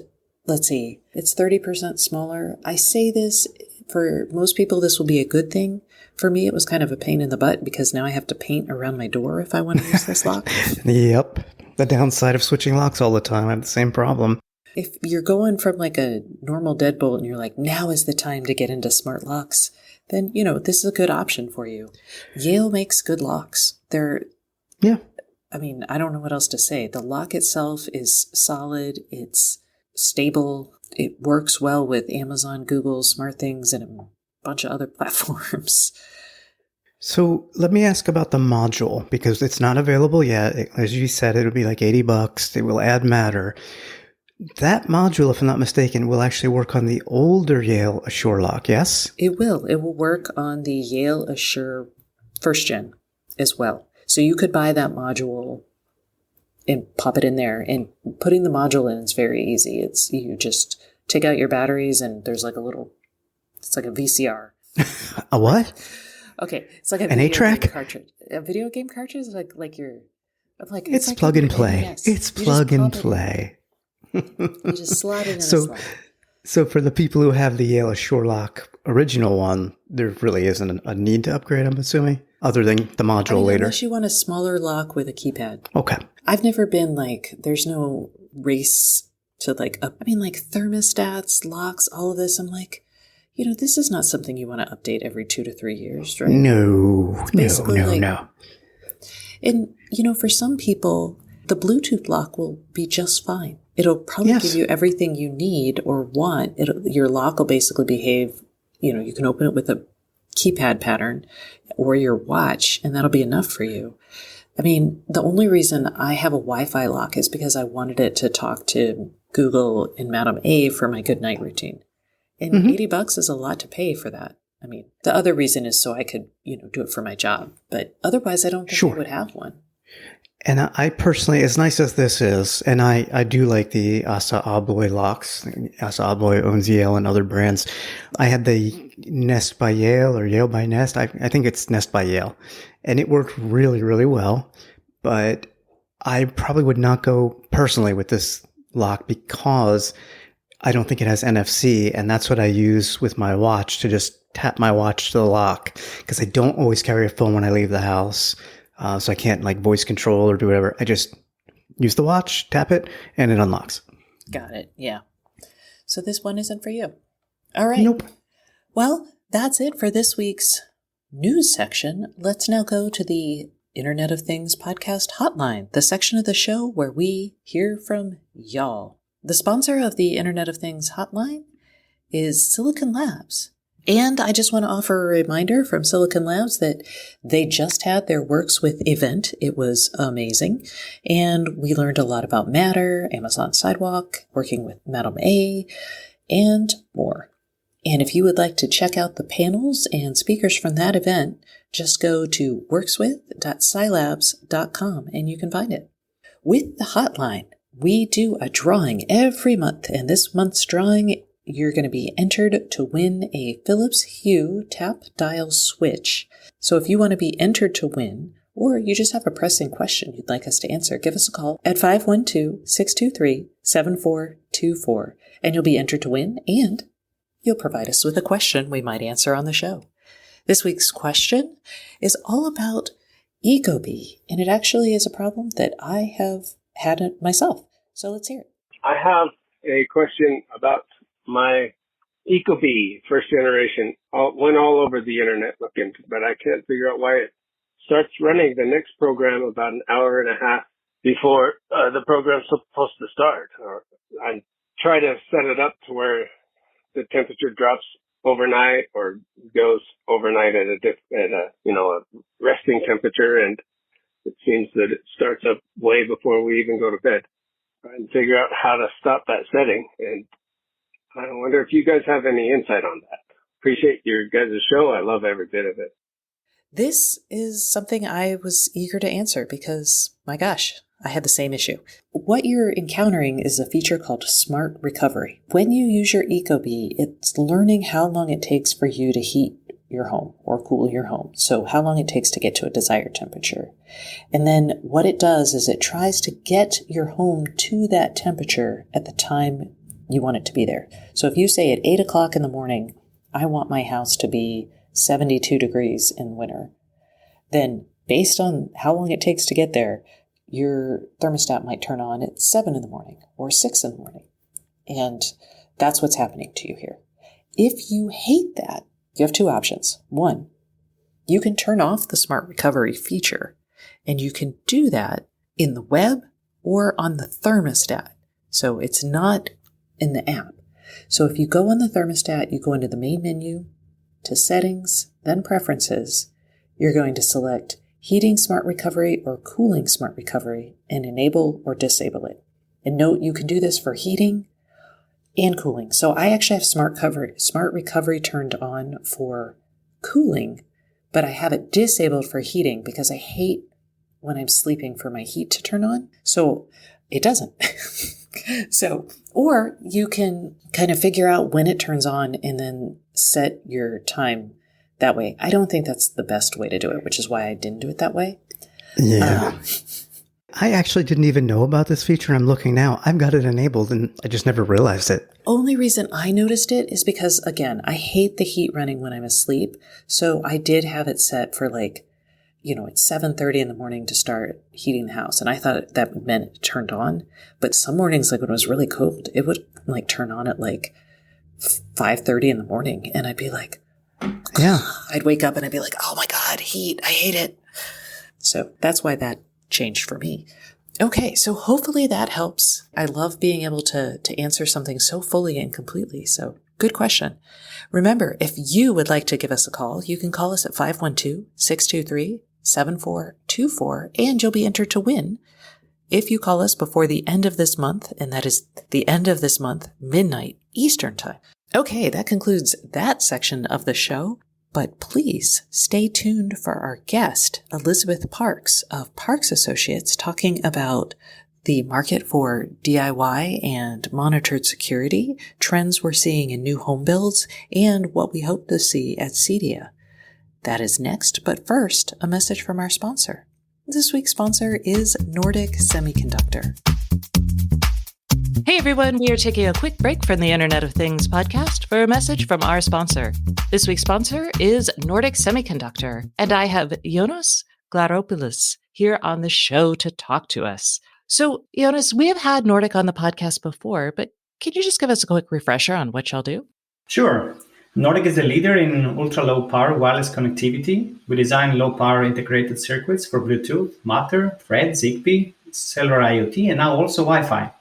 let's see, it's 30% smaller. I say this, for most people, this will be a good thing. For me, it was kind of a pain in the butt because now I have to paint around my door if I want to use this lock. Yep. The downside of switching locks all the time. I have the same problem. If you're going from like a normal deadbolt and you're like, now is the time to get into smart locks, then, this is a good option for you. Yale makes good locks. Yeah. I mean, I don't know what else to say. The lock itself is solid. It's stable. It works well with Amazon, Google, SmartThings, and a bunch of other platforms. So let me ask about the module, because it's not available yet. As you said, it'll be like $80. It will add Matter. That module, if I'm not mistaken, will actually work on the older Yale Assure lock, yes? It will. It will work on the Yale Assure first gen as well. So you could buy that module and pop it in there. And putting the module in is very easy. You just take out your batteries and there's like it's like a VCR. A what? Okay, it's like an 8-track cartridge. A video game cartridge, it's like plug and play. NES. It's plug and play. You just slide it in a slot. So for the people who have the Yale Assure lock original one, there really isn't a need to upgrade, I'm assuming, other than the module later. Unless you want a smaller lock with a keypad. Okay. I've never been there's no race to thermostats, locks, all of this. I'm like, this is not something you want to update every 2 to 3 years, right? No. And, for some people, the Bluetooth lock will be just fine. It'll probably give you everything you need or want. Your lock will basically behave, you can open it with a keypad pattern or your watch, and that'll be enough for you. I mean, the only reason I have a Wi-Fi lock is because I wanted it to talk to Google and Madame A for my good night routine. And $80 is a lot to pay for that. I mean, the other reason is so I could, do it for my job. But otherwise, I don't think I would have one. And I personally, as nice as this is, and I do like the Assa Abloy locks. Assa Abloy owns Yale and other brands. I had the Nest by Yale or Yale by Nest. I think it's Nest by Yale. And it worked really, really well. But I probably would not go personally with this lock because I don't think it has NFC. And that's what I use with my watch, to just tap my watch to the lock, because I don't always carry a phone when I leave the house. So I can't voice control or do whatever. I just use the watch, tap it, and it unlocks. Got it. Yeah. So this one isn't for you. All right. Nope. Well, that's it for this week's news section. Let's now go to the Internet of Things podcast hotline, the section of the show where we hear from y'all. The sponsor of the Internet of Things hotline is Silicon Labs. And I just want to offer a reminder from Silicon Labs that they just had their Works With event. It was amazing. And we learned a lot about Matter, Amazon Sidewalk, working with Madame A, and more. And if you would like to check out the panels and speakers from that event, just go to workswith.silabs.com and you can find it. With the hotline, we do a drawing every month, and this month's drawing, you're going to be entered to win a Philips Hue tap dial switch. So if you want to be entered to win, or you just have a pressing question you'd like us to answer, give us a call at 512-623-7424, and you'll be entered to win, and you'll provide us with a question we might answer on the show. This week's question is all about Ecobee, and it actually is a problem that I have had it myself. So let's hear it. I have a question about my ecobee first generation. Went all over the internet looking, but I can't figure out why it starts running the next program about an hour and a half before the program's supposed to start. I try to set it up to where the temperature drops overnight or goes overnight at a resting temperature, and it seems that it starts up way before we even go to bed. And figure out how to stop that setting, and I wonder if you guys have any insight on that. Appreciate your guys' show. I love every bit of it. This is something I was eager to answer because, my gosh, I had the same issue. What you're encountering is a feature called Smart Recovery. When you use your ecobee, it's learning how long it takes for you to heat your home or cool your home. So how long it takes to get to a desired temperature. And then what it does is it tries to get your home to that temperature at the time you want it to be there. So if you say at 8 o'clock in the morning, I want my house to be 72 degrees in winter, then based on how long it takes to get there, your thermostat might turn on at 7 in the morning or 6 in the morning. And that's what's happening to you here. If you hate that, you have two options. One, you can turn off the Smart Recovery feature, and you can do that in the web or on the thermostat. So it's not in the app. So if you go on the thermostat, you go into the main menu, to settings, then preferences, you're going to select Heating Smart Recovery or Cooling Smart Recovery and enable or disable it. And note, you can do this for heating and cooling. So I actually have Smart Recovery turned on for cooling, but I have it disabled for heating because I hate when I'm sleeping for my heat to turn on. So it doesn't. Or you can kind of figure out when it turns on and then set your time that way. I don't think that's the best way to do it, which is why I didn't do it that way. Yeah. I actually didn't even know about this feature. I'm looking now. I've got it enabled and I just never realized it. Only reason I noticed it is because, again, I hate the heat running when I'm asleep. So I did have it set for it's 7:30 in the morning to start heating the house. And I thought that meant it turned on. But some mornings, when it was really cold, it would turn on at 5:30 in the morning. And I'd be like, yeah, I'd wake up and I'd be like, oh my God, heat, I hate it. So that's why that changed for me. Okay, so hopefully that helps. I love being able to answer something so fully and completely. So good question. Remember, if you would like to give us a call, you can call us at 512-623-7424 and you'll be entered to win if you call us before the end of this month, and that is the end of this month, midnight Eastern time. Okay, that concludes that section of the show. But please stay tuned for our guest, Elizabeth Parks of Parks Associates, talking about the market for DIY and monitored security, trends we're seeing in new home builds, and what we hope to see at CEDIA. That is next, but first, a message from our sponsor. This week's sponsor is Nordic Semiconductor. Hey everyone, we are taking a quick break from the Internet of Things podcast for a message from our sponsor. This week's sponsor is Nordic Semiconductor, and I have Ioannis Glaropoulos here on the show to talk to us. So, Ioannis, we have had Nordic on the podcast before, but can you just give us a quick refresher on what y'all do? Sure. Nordic is a leader in ultra-low power wireless connectivity. We design low-power integrated circuits for Bluetooth, Matter, Thread, Zigbee, cellular IoT, and now also Wi-Fi.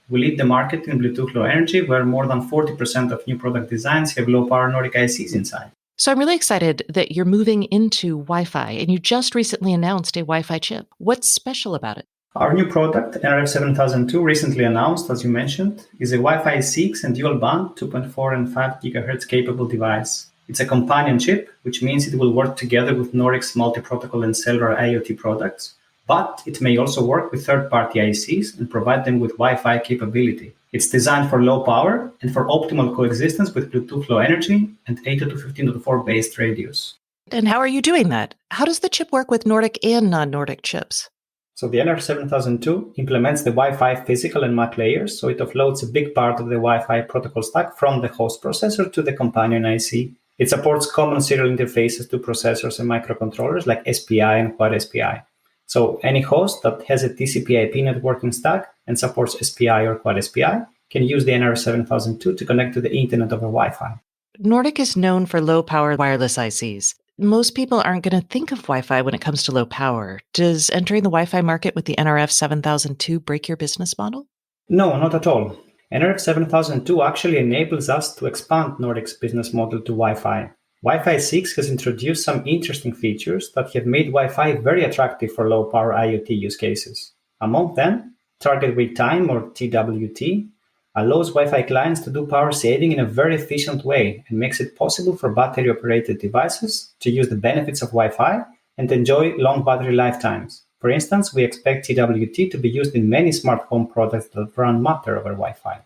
We lead the market in Bluetooth Low Energy, where more than 40% of new product designs have low-power Nordic ICs inside. So I'm really excited that you're moving into Wi-Fi, and you just recently announced a Wi-Fi chip. What's special about it? Our new product, nRF7002, recently announced, as you mentioned, is a Wi-Fi 6 and dual-band 2.4 and 5 GHz capable device. It's a companion chip, which means it will work together with Nordic's multi-protocol and cellular IoT products, but it may also work with third-party ICs and provide them with Wi-Fi capability. It's designed for low power and for optimal coexistence with Bluetooth Low Energy and 802.15.4 based radios. And how are you doing that? How does the chip work with Nordic and non-Nordic chips? So the nRF7002 implements the Wi-Fi physical and MAC layers, so it offloads a big part of the Wi-Fi protocol stack from the host processor to the companion IC. It supports common serial interfaces to processors and microcontrollers like SPI and Quad SPI. So any host that has a TCP/IP networking stack and supports SPI or Quad SPI can use the NRF 7002 to connect to the internet over Wi-Fi. Nordic is known for low-power wireless ICs. Most people aren't going to think of Wi-Fi when it comes to low power. Does entering the Wi-Fi market with the NRF 7002 break your business model? No, not at all. NRF 7002 actually enables us to expand Nordic's business model to Wi-Fi. Wi-Fi 6 has introduced some interesting features that have made Wi-Fi very attractive for low-power IoT use cases. Among them, Target Wake Time, or TWT, allows Wi-Fi clients to do power saving in a very efficient way and makes it possible for battery-operated devices to use the benefits of Wi-Fi and enjoy long battery lifetimes. For instance, we expect TWT to be used in many smart home products that run Matter over Wi-Fi.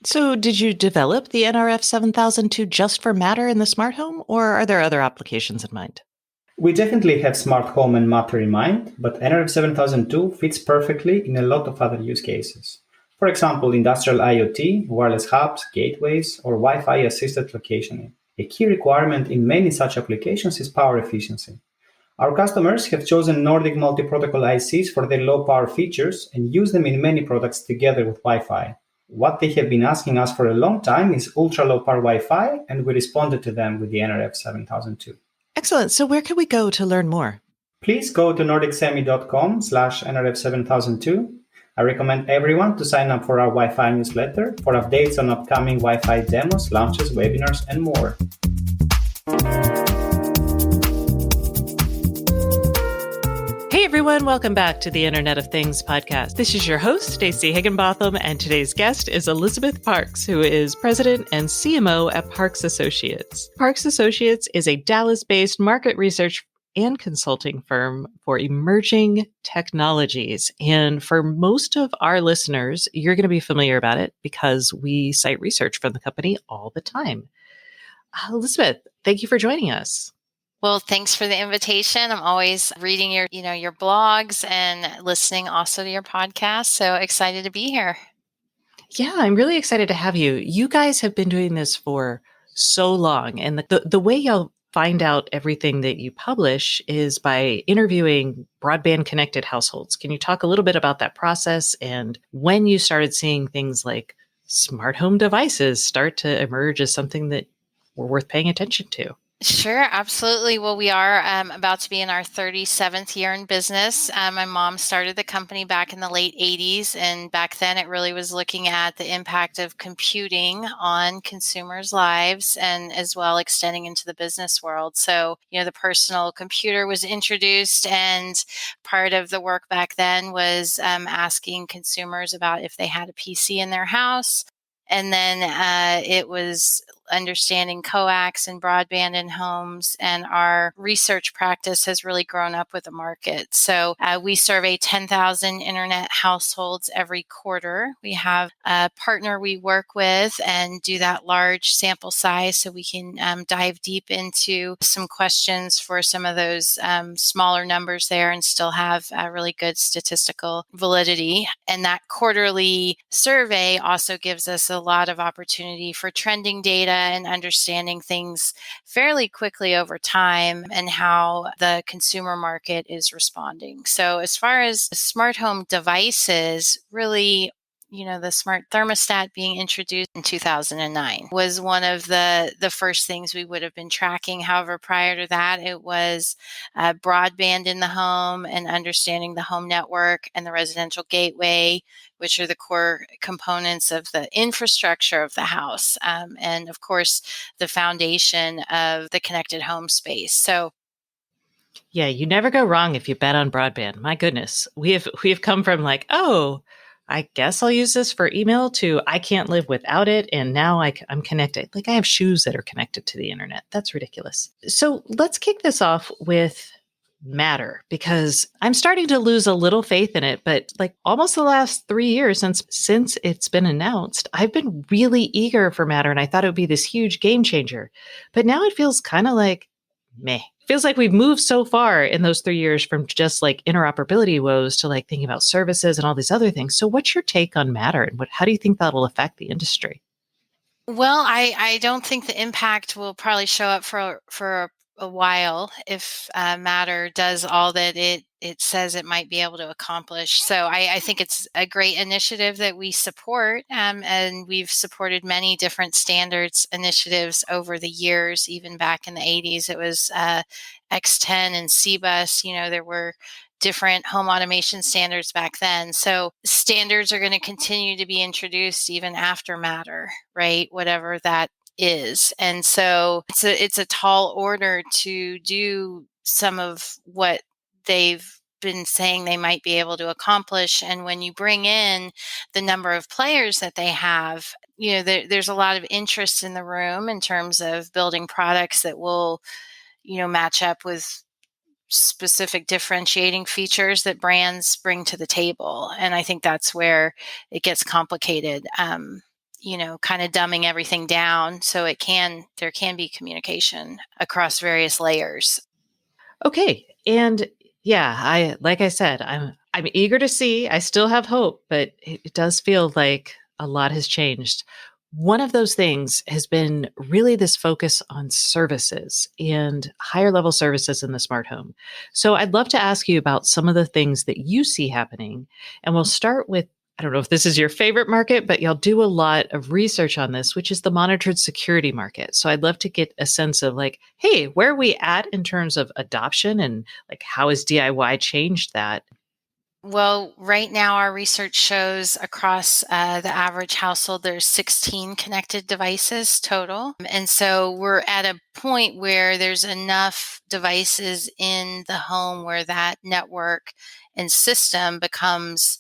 So did you develop the NRF 7002 just for Matter in the smart home, or are there other applications in mind? We definitely have smart home and Matter in mind, but NRF 7002 fits perfectly in a lot of other use cases. For example, industrial IoT, wireless hubs, gateways, or Wi-Fi assisted locationing. A key requirement in many such applications is power efficiency. Our customers have chosen Nordic multi-protocol ICs for their low-power features and use them in many products together with Wi-Fi. What they have been asking us for a long time is ultra-low-power Wi-Fi, and we responded to them with the NRF 7002. Excellent. So where can we go to learn more? Please go to nordicsemi.com/NRF 7002. I recommend everyone to sign up for our Wi-Fi newsletter for updates on upcoming Wi-Fi demos, launches, webinars, and more. Hey everyone, welcome back to the Internet of Things podcast. This is your host, Stacey Higginbotham, and today's guest is Elizabeth Parks, who is president and CMO at Parks Associates. Parks Associates is a Dallas-based market research and consulting firm for emerging technologies. And for most of our listeners, you're going to be familiar about it because we cite research from the company all the time. Elizabeth, thank you for joining us. Well, thanks for the invitation. I'm always reading your blogs and listening also to your podcast. So excited to be here. Yeah, I'm really excited to have you. You guys have been doing this for so long. And the way you'll find out everything that you publish is by interviewing broadband connected households. Can you talk a little bit about that process and when you started seeing things like smart home devices start to emerge as something that we're worth paying attention to? Sure, absolutely. Well, we are about to be in our 37th year in business. My mom started the company back in the late 80s, and back then it really was looking at the impact of computing on consumers' lives and as well extending into the business world. So, the personal computer was introduced, and part of the work back then was asking consumers about if they had a PC in their house. And then it was understanding coax and broadband in homes, and our research practice has really grown up with the market. So we survey 10,000 internet households every quarter. We have a partner we work with and do that large sample size so we can dive deep into some questions for some of those smaller numbers there and still have really good statistical validity. And that quarterly survey also gives us a lot of opportunity for trending data and understanding things fairly quickly over time and how the consumer market is responding. So as far as smart home devices, really, the smart thermostat being introduced in 2009 was one of the first things we would have been tracking. However, prior to that, it was broadband in the home and understanding the home network and the residential gateway, which are the core components of the infrastructure of the house. And of course, the foundation of the connected home space. So yeah, you never go wrong if you bet on broadband. My goodness, we have come from like, oh, I guess I'll use this for email to I can't live without it. And now I'm connected. Like I have shoes that are connected to the internet. That's ridiculous. So let's kick this off with Matter, because I'm starting to lose a little faith in it. But like almost the last 3 years since it's been announced, I've been really eager for Matter. And I thought it would be this huge game changer. But now it feels kind of like meh. Feels like we've moved so far in those 3 years from just like interoperability woes to like thinking about services and all these other things. So what's your take on Matter and how do you think that'll affect the industry? Well, I don't think the impact will probably show up for a while if Matter does all that it says it might be able to accomplish. So I think it's a great initiative that we support, and we've supported many different standards initiatives over the years. Even back in the 80s, it was X10 and CBUS. There were different home automation standards back then. So standards are going to continue to be introduced even after Matter, right? Whatever that is. And so it's a tall order to do some of what they've been saying they might be able to accomplish. And when you bring in the number of players that they have, there's a lot of interest in the room in terms of building products that will, match up with specific differentiating features that brands bring to the table. And I think that's where it gets complicated. Kind of dumbing everything down so there can be communication across various layers. Okay. And yeah, like I said, I'm eager to see. I still have hope, but it does feel like a lot has changed. One of those things has been really this focus on services and higher level services in the smart home. So I'd love to ask you about some of the things that you see happening. And we'll start with, I don't know if this is your favorite market, but y'all do a lot of research on this, which is the monitored security market. So I'd love to get a sense of like, hey, where are we at in terms of adoption and like how has DIY changed that? Well, right now our research shows across the average household, there's 16 connected devices total. And so we're at a point where there's enough devices in the home where that network and system becomes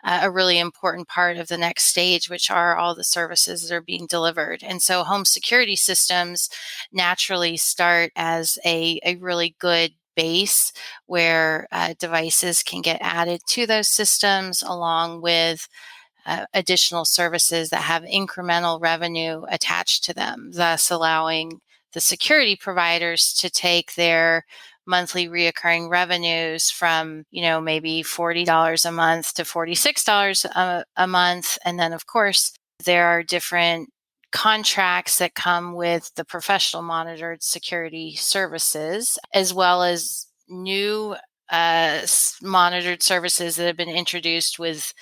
a really important part of the next stage, which are all the services that are being delivered. And so home security systems naturally start as a really good base where devices can get added to those systems along with additional services that have incremental revenue attached to them, thus allowing the security providers to take their monthly reoccurring revenues from, maybe $40 a month to $46 a month. And then, of course, there are different contracts that come with the professional monitored security services, as well as new monitored services that have been introduced with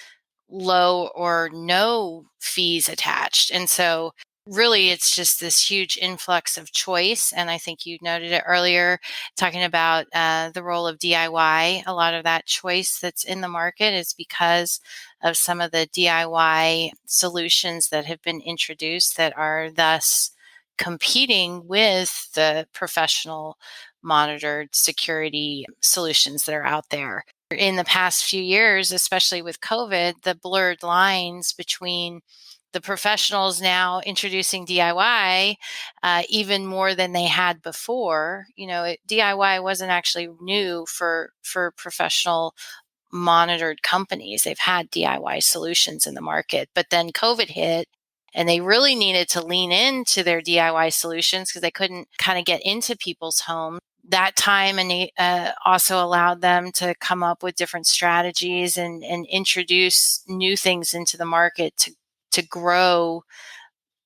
low or no fees attached. And so really it's just this huge influx of choice. And I think you noted it earlier, talking about the role of DIY. A lot of that choice that's in the market is because of some of the DIY solutions that have been introduced that are thus competing with the professional monitored security solutions that are out there. In the past few years, especially with COVID, the blurred lines between the professionals now introducing DIY even more than they had before. DIY wasn't actually new for professional monitored companies. They've had DIY solutions in the market, but then COVID hit and they really needed to lean into their DIY solutions because they couldn't kind of get into people's homes. That time and also allowed them to come up with different strategies and introduce new things into the market to grow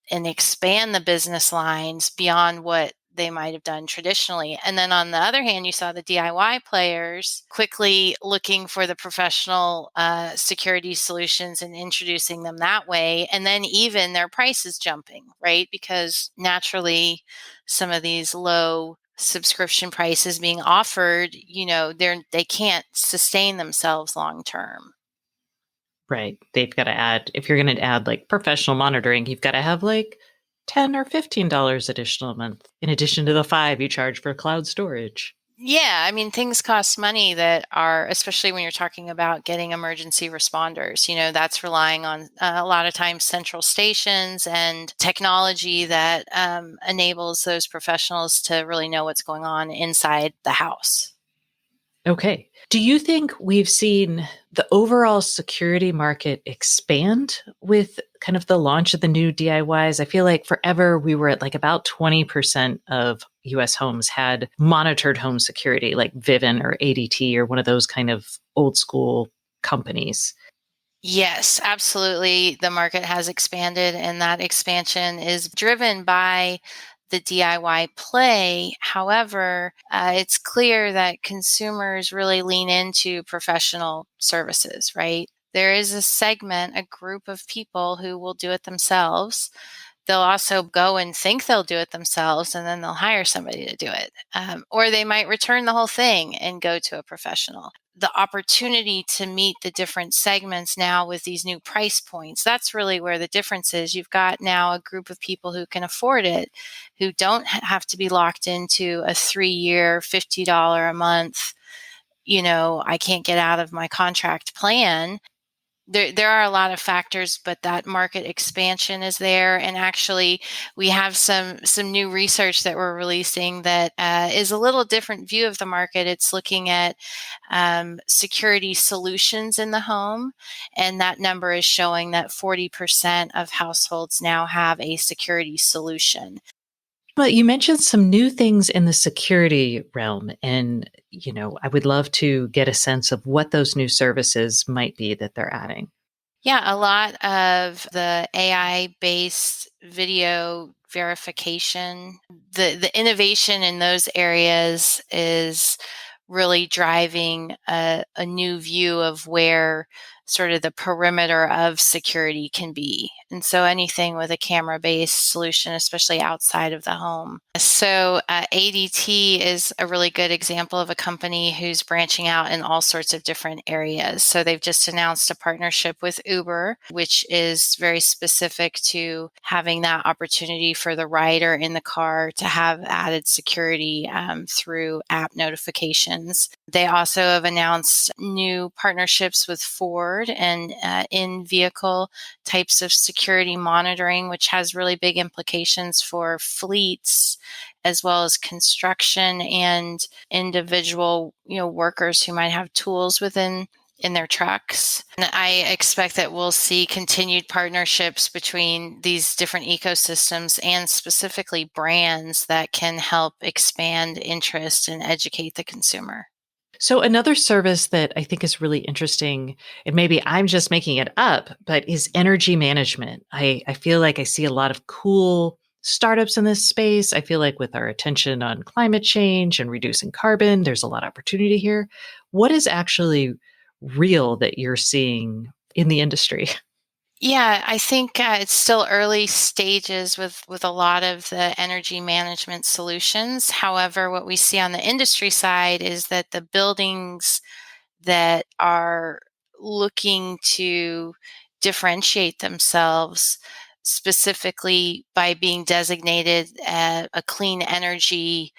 and expand the business lines beyond what they might have done traditionally. And then on the other hand, you saw the DIY players quickly looking for the professional security solutions and introducing them that way. And then even their prices jumping, right? Because naturally, some of these low subscription prices being offered, they can't sustain themselves long term. Right. They've got to add, if you're going to add like professional monitoring, you've got to have like $10 or $15 additional a month, in addition to the $5 you charge for cloud storage. Yeah, I mean, things cost money that are, especially when you're talking about getting emergency responders, that's relying on a lot of times central stations and technology that enables those professionals to really know what's going on inside the house. Okay. Do you think we've seen the overall security market expand with kind of the launch of the new DIYs? I feel like forever we were at like about 20% of US homes had monitored home security, like Vivint or ADT or one of those kind of old school companies. Yes, absolutely. The market has expanded, and that expansion is driven by the DIY play. However, it's clear that consumers really lean into professional services, right? There is a segment, a group of people who will do it themselves. They'll also go and think they'll do it themselves, and then they'll hire somebody to do it. Or they might return the whole thing and go to a professional. The opportunity to meet the different segments now with these new price points, that's really where the difference is. You've got now a group of people who can afford it, who don't have to be locked into a 3-year, $50 a month, I can't get out of my contract plan. There are a lot of factors, but that market expansion is there. And actually, we have some new research that we're releasing that is a little different view of the market. It's looking at security solutions in the home, and that number is showing that 40% of households now have a security solution. Well, you mentioned some new things in the security realm, and I would love to get a sense of what those new services might be that they're adding. Yeah, a lot of the AI-based video verification, the innovation in those areas is really driving a new view of where sort of the perimeter of security can be. And so anything with a camera-based solution, especially outside of the home. So ADT is a really good example of a company who's branching out in all sorts of different areas. So they've just announced a partnership with Uber, which is very specific to having that opportunity for the rider in the car to have added security through app notifications. They also have announced new partnerships with Ford and in-vehicle types of security monitoring, which has really big implications for fleets as well as construction and individual, workers who might have tools in their trucks. And I expect that we'll see continued partnerships between these different ecosystems and specifically brands that can help expand interest and educate the consumer. So another service that I think is really interesting, and maybe I'm just making it up, but is energy management. I feel like I see a lot of cool startups in this space. I feel like with our attention on climate change and reducing carbon, there's a lot of opportunity here. What is actually real that you're seeing in the industry? Yeah, I think it's still early stages with a lot of the energy management solutions. However, what we see on the industry side is that the buildings that are looking to differentiate themselves specifically by being designated a clean energy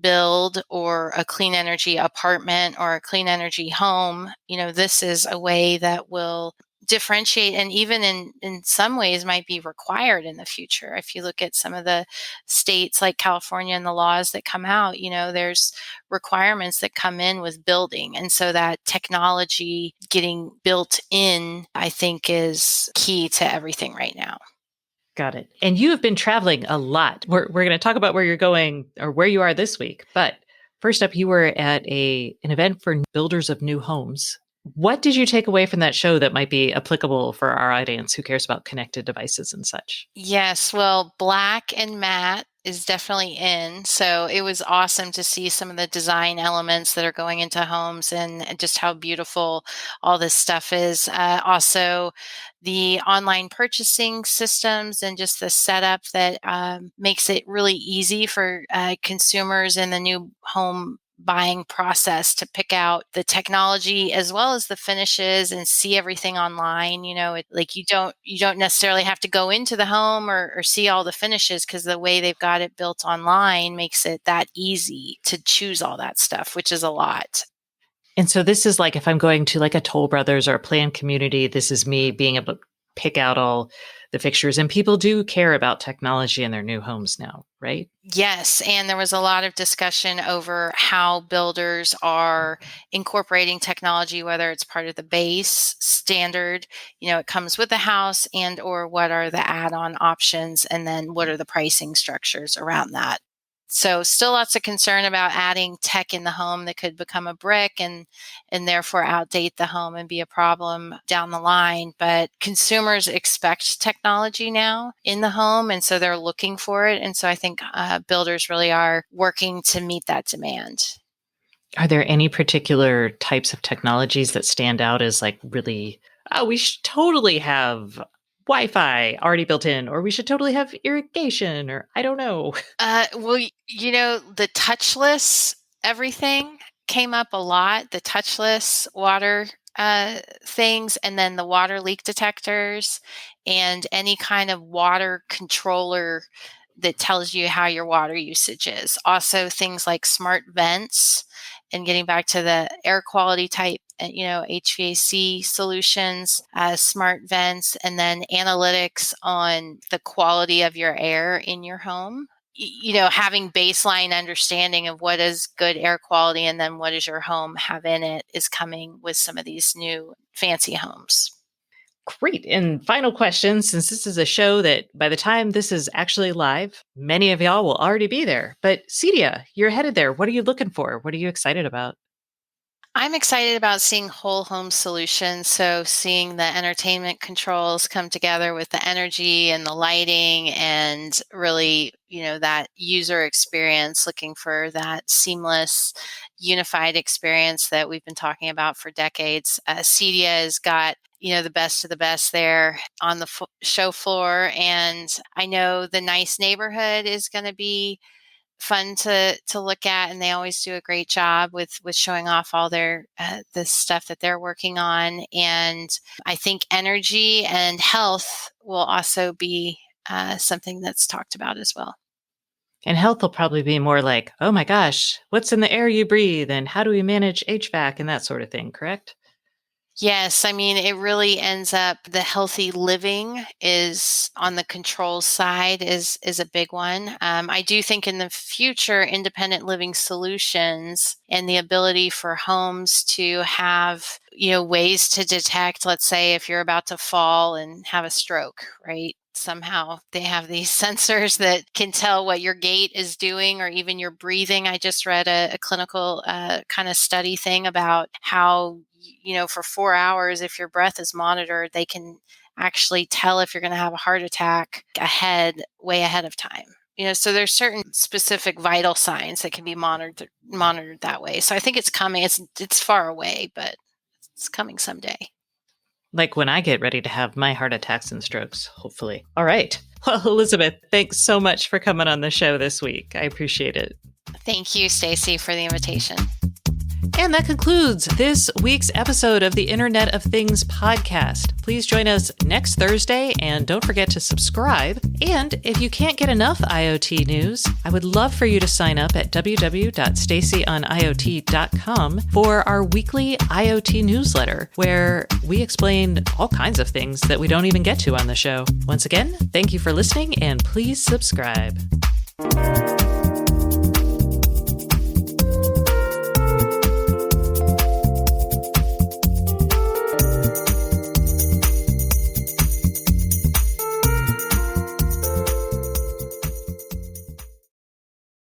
build or a clean energy apartment or a clean energy home, this is a way that will differentiate and even in some ways might be required in the future. If you look at some of the states like California and the laws that come out, there's requirements that come in with building. And so that technology getting built in, I think, is key to everything right now. Got it. And you have been traveling a lot. We're going to talk about where you're going or where you are this week. But first up, you were at an event for builders of new homes. What did you take away from that show that might be applicable for our audience who cares about connected devices and such? Yes, well, black and matte is definitely in. So it was awesome to see some of the design elements that are going into homes and just how beautiful all this stuff is. Also, the online purchasing systems and just the setup that makes it really easy for consumers in the new home buying process to pick out the technology as well as the finishes and see everything online. Like you don't necessarily have to go into the home or see all the finishes because the way they've got it built online makes it that easy to choose all that stuff, which is a lot. And so this is like if I'm going to like a Toll Brothers or a planned community, this is me being able to pick out all the fixtures. And people do care about technology in their new homes now, right? Yes. And there was a lot of discussion over how builders are incorporating technology, whether it's part of the base standard, it comes with the house, and or what are the add-on options, and then what are the pricing structures around that. So still lots of concern about adding tech in the home that could become a brick and therefore outdate the home and be a problem down the line. But consumers expect technology now in the home, and so they're looking for it. And so I think builders really are working to meet that demand. Are there any particular types of technologies that stand out as like really, oh, we should totally have Wi-Fi already built in, or we should totally have irrigation, or I don't know. Well, the touchless everything came up a lot, the touchless water things, and then the water leak detectors and any kind of water controller that tells you how your water usage is. Also things like smart vents and getting back to the air quality type, HVAC solutions, smart vents, and then analytics on the quality of your air in your home. Having baseline understanding of what is good air quality and then what does your home have in it is coming with some of these new fancy homes. Great. And final question, since this is a show that by the time this is actually live, many of y'all will already be there. But Cedia, you're headed there. What are you looking for? What are you excited about? I'm excited about seeing whole home solutions. So seeing the entertainment controls come together with the energy and the lighting and really, that user experience, looking for that seamless, unified experience that we've been talking about for decades. Cedia has got the best of the best there on the show floor. And I know the nice neighborhood is going to be fun to look at, and they always do a great job with showing off all their the stuff that they're working on. And I think energy and health will also be something that's talked about as well. And health will probably be more like, oh my gosh, what's in the air you breathe, and how do we manage HVAC and that sort of thing, correct? Yes. I mean, it really ends up the healthy living is on the controls side is a big one. I do think in the future, independent living solutions and the ability for homes to have, ways to detect, let's say if you're about to fall and have a stroke, right? Somehow they have these sensors that can tell what your gait is doing or even your breathing. I just read a clinical kind of study thing about how, for 4 hours, if your breath is monitored, they can actually tell if you're going to have a heart attack way ahead of time. So there's certain specific vital signs that can be monitored that way. So I think it's coming. It's far away, but it's coming someday. Like when I get ready to have my heart attacks and strokes, hopefully. All right. Well, Elizabeth, thanks so much for coming on the show this week. I appreciate it. Thank you, Stacy, for the invitation. And that concludes this week's episode of the Internet of Things podcast. Please join us next Thursday and don't forget to subscribe. And if you can't get enough IoT news, I would love for you to sign up at www.stacyoniot.com for our weekly IoT newsletter, where we explain all kinds of things that we don't even get to on the show. Once again, thank you for listening and please subscribe.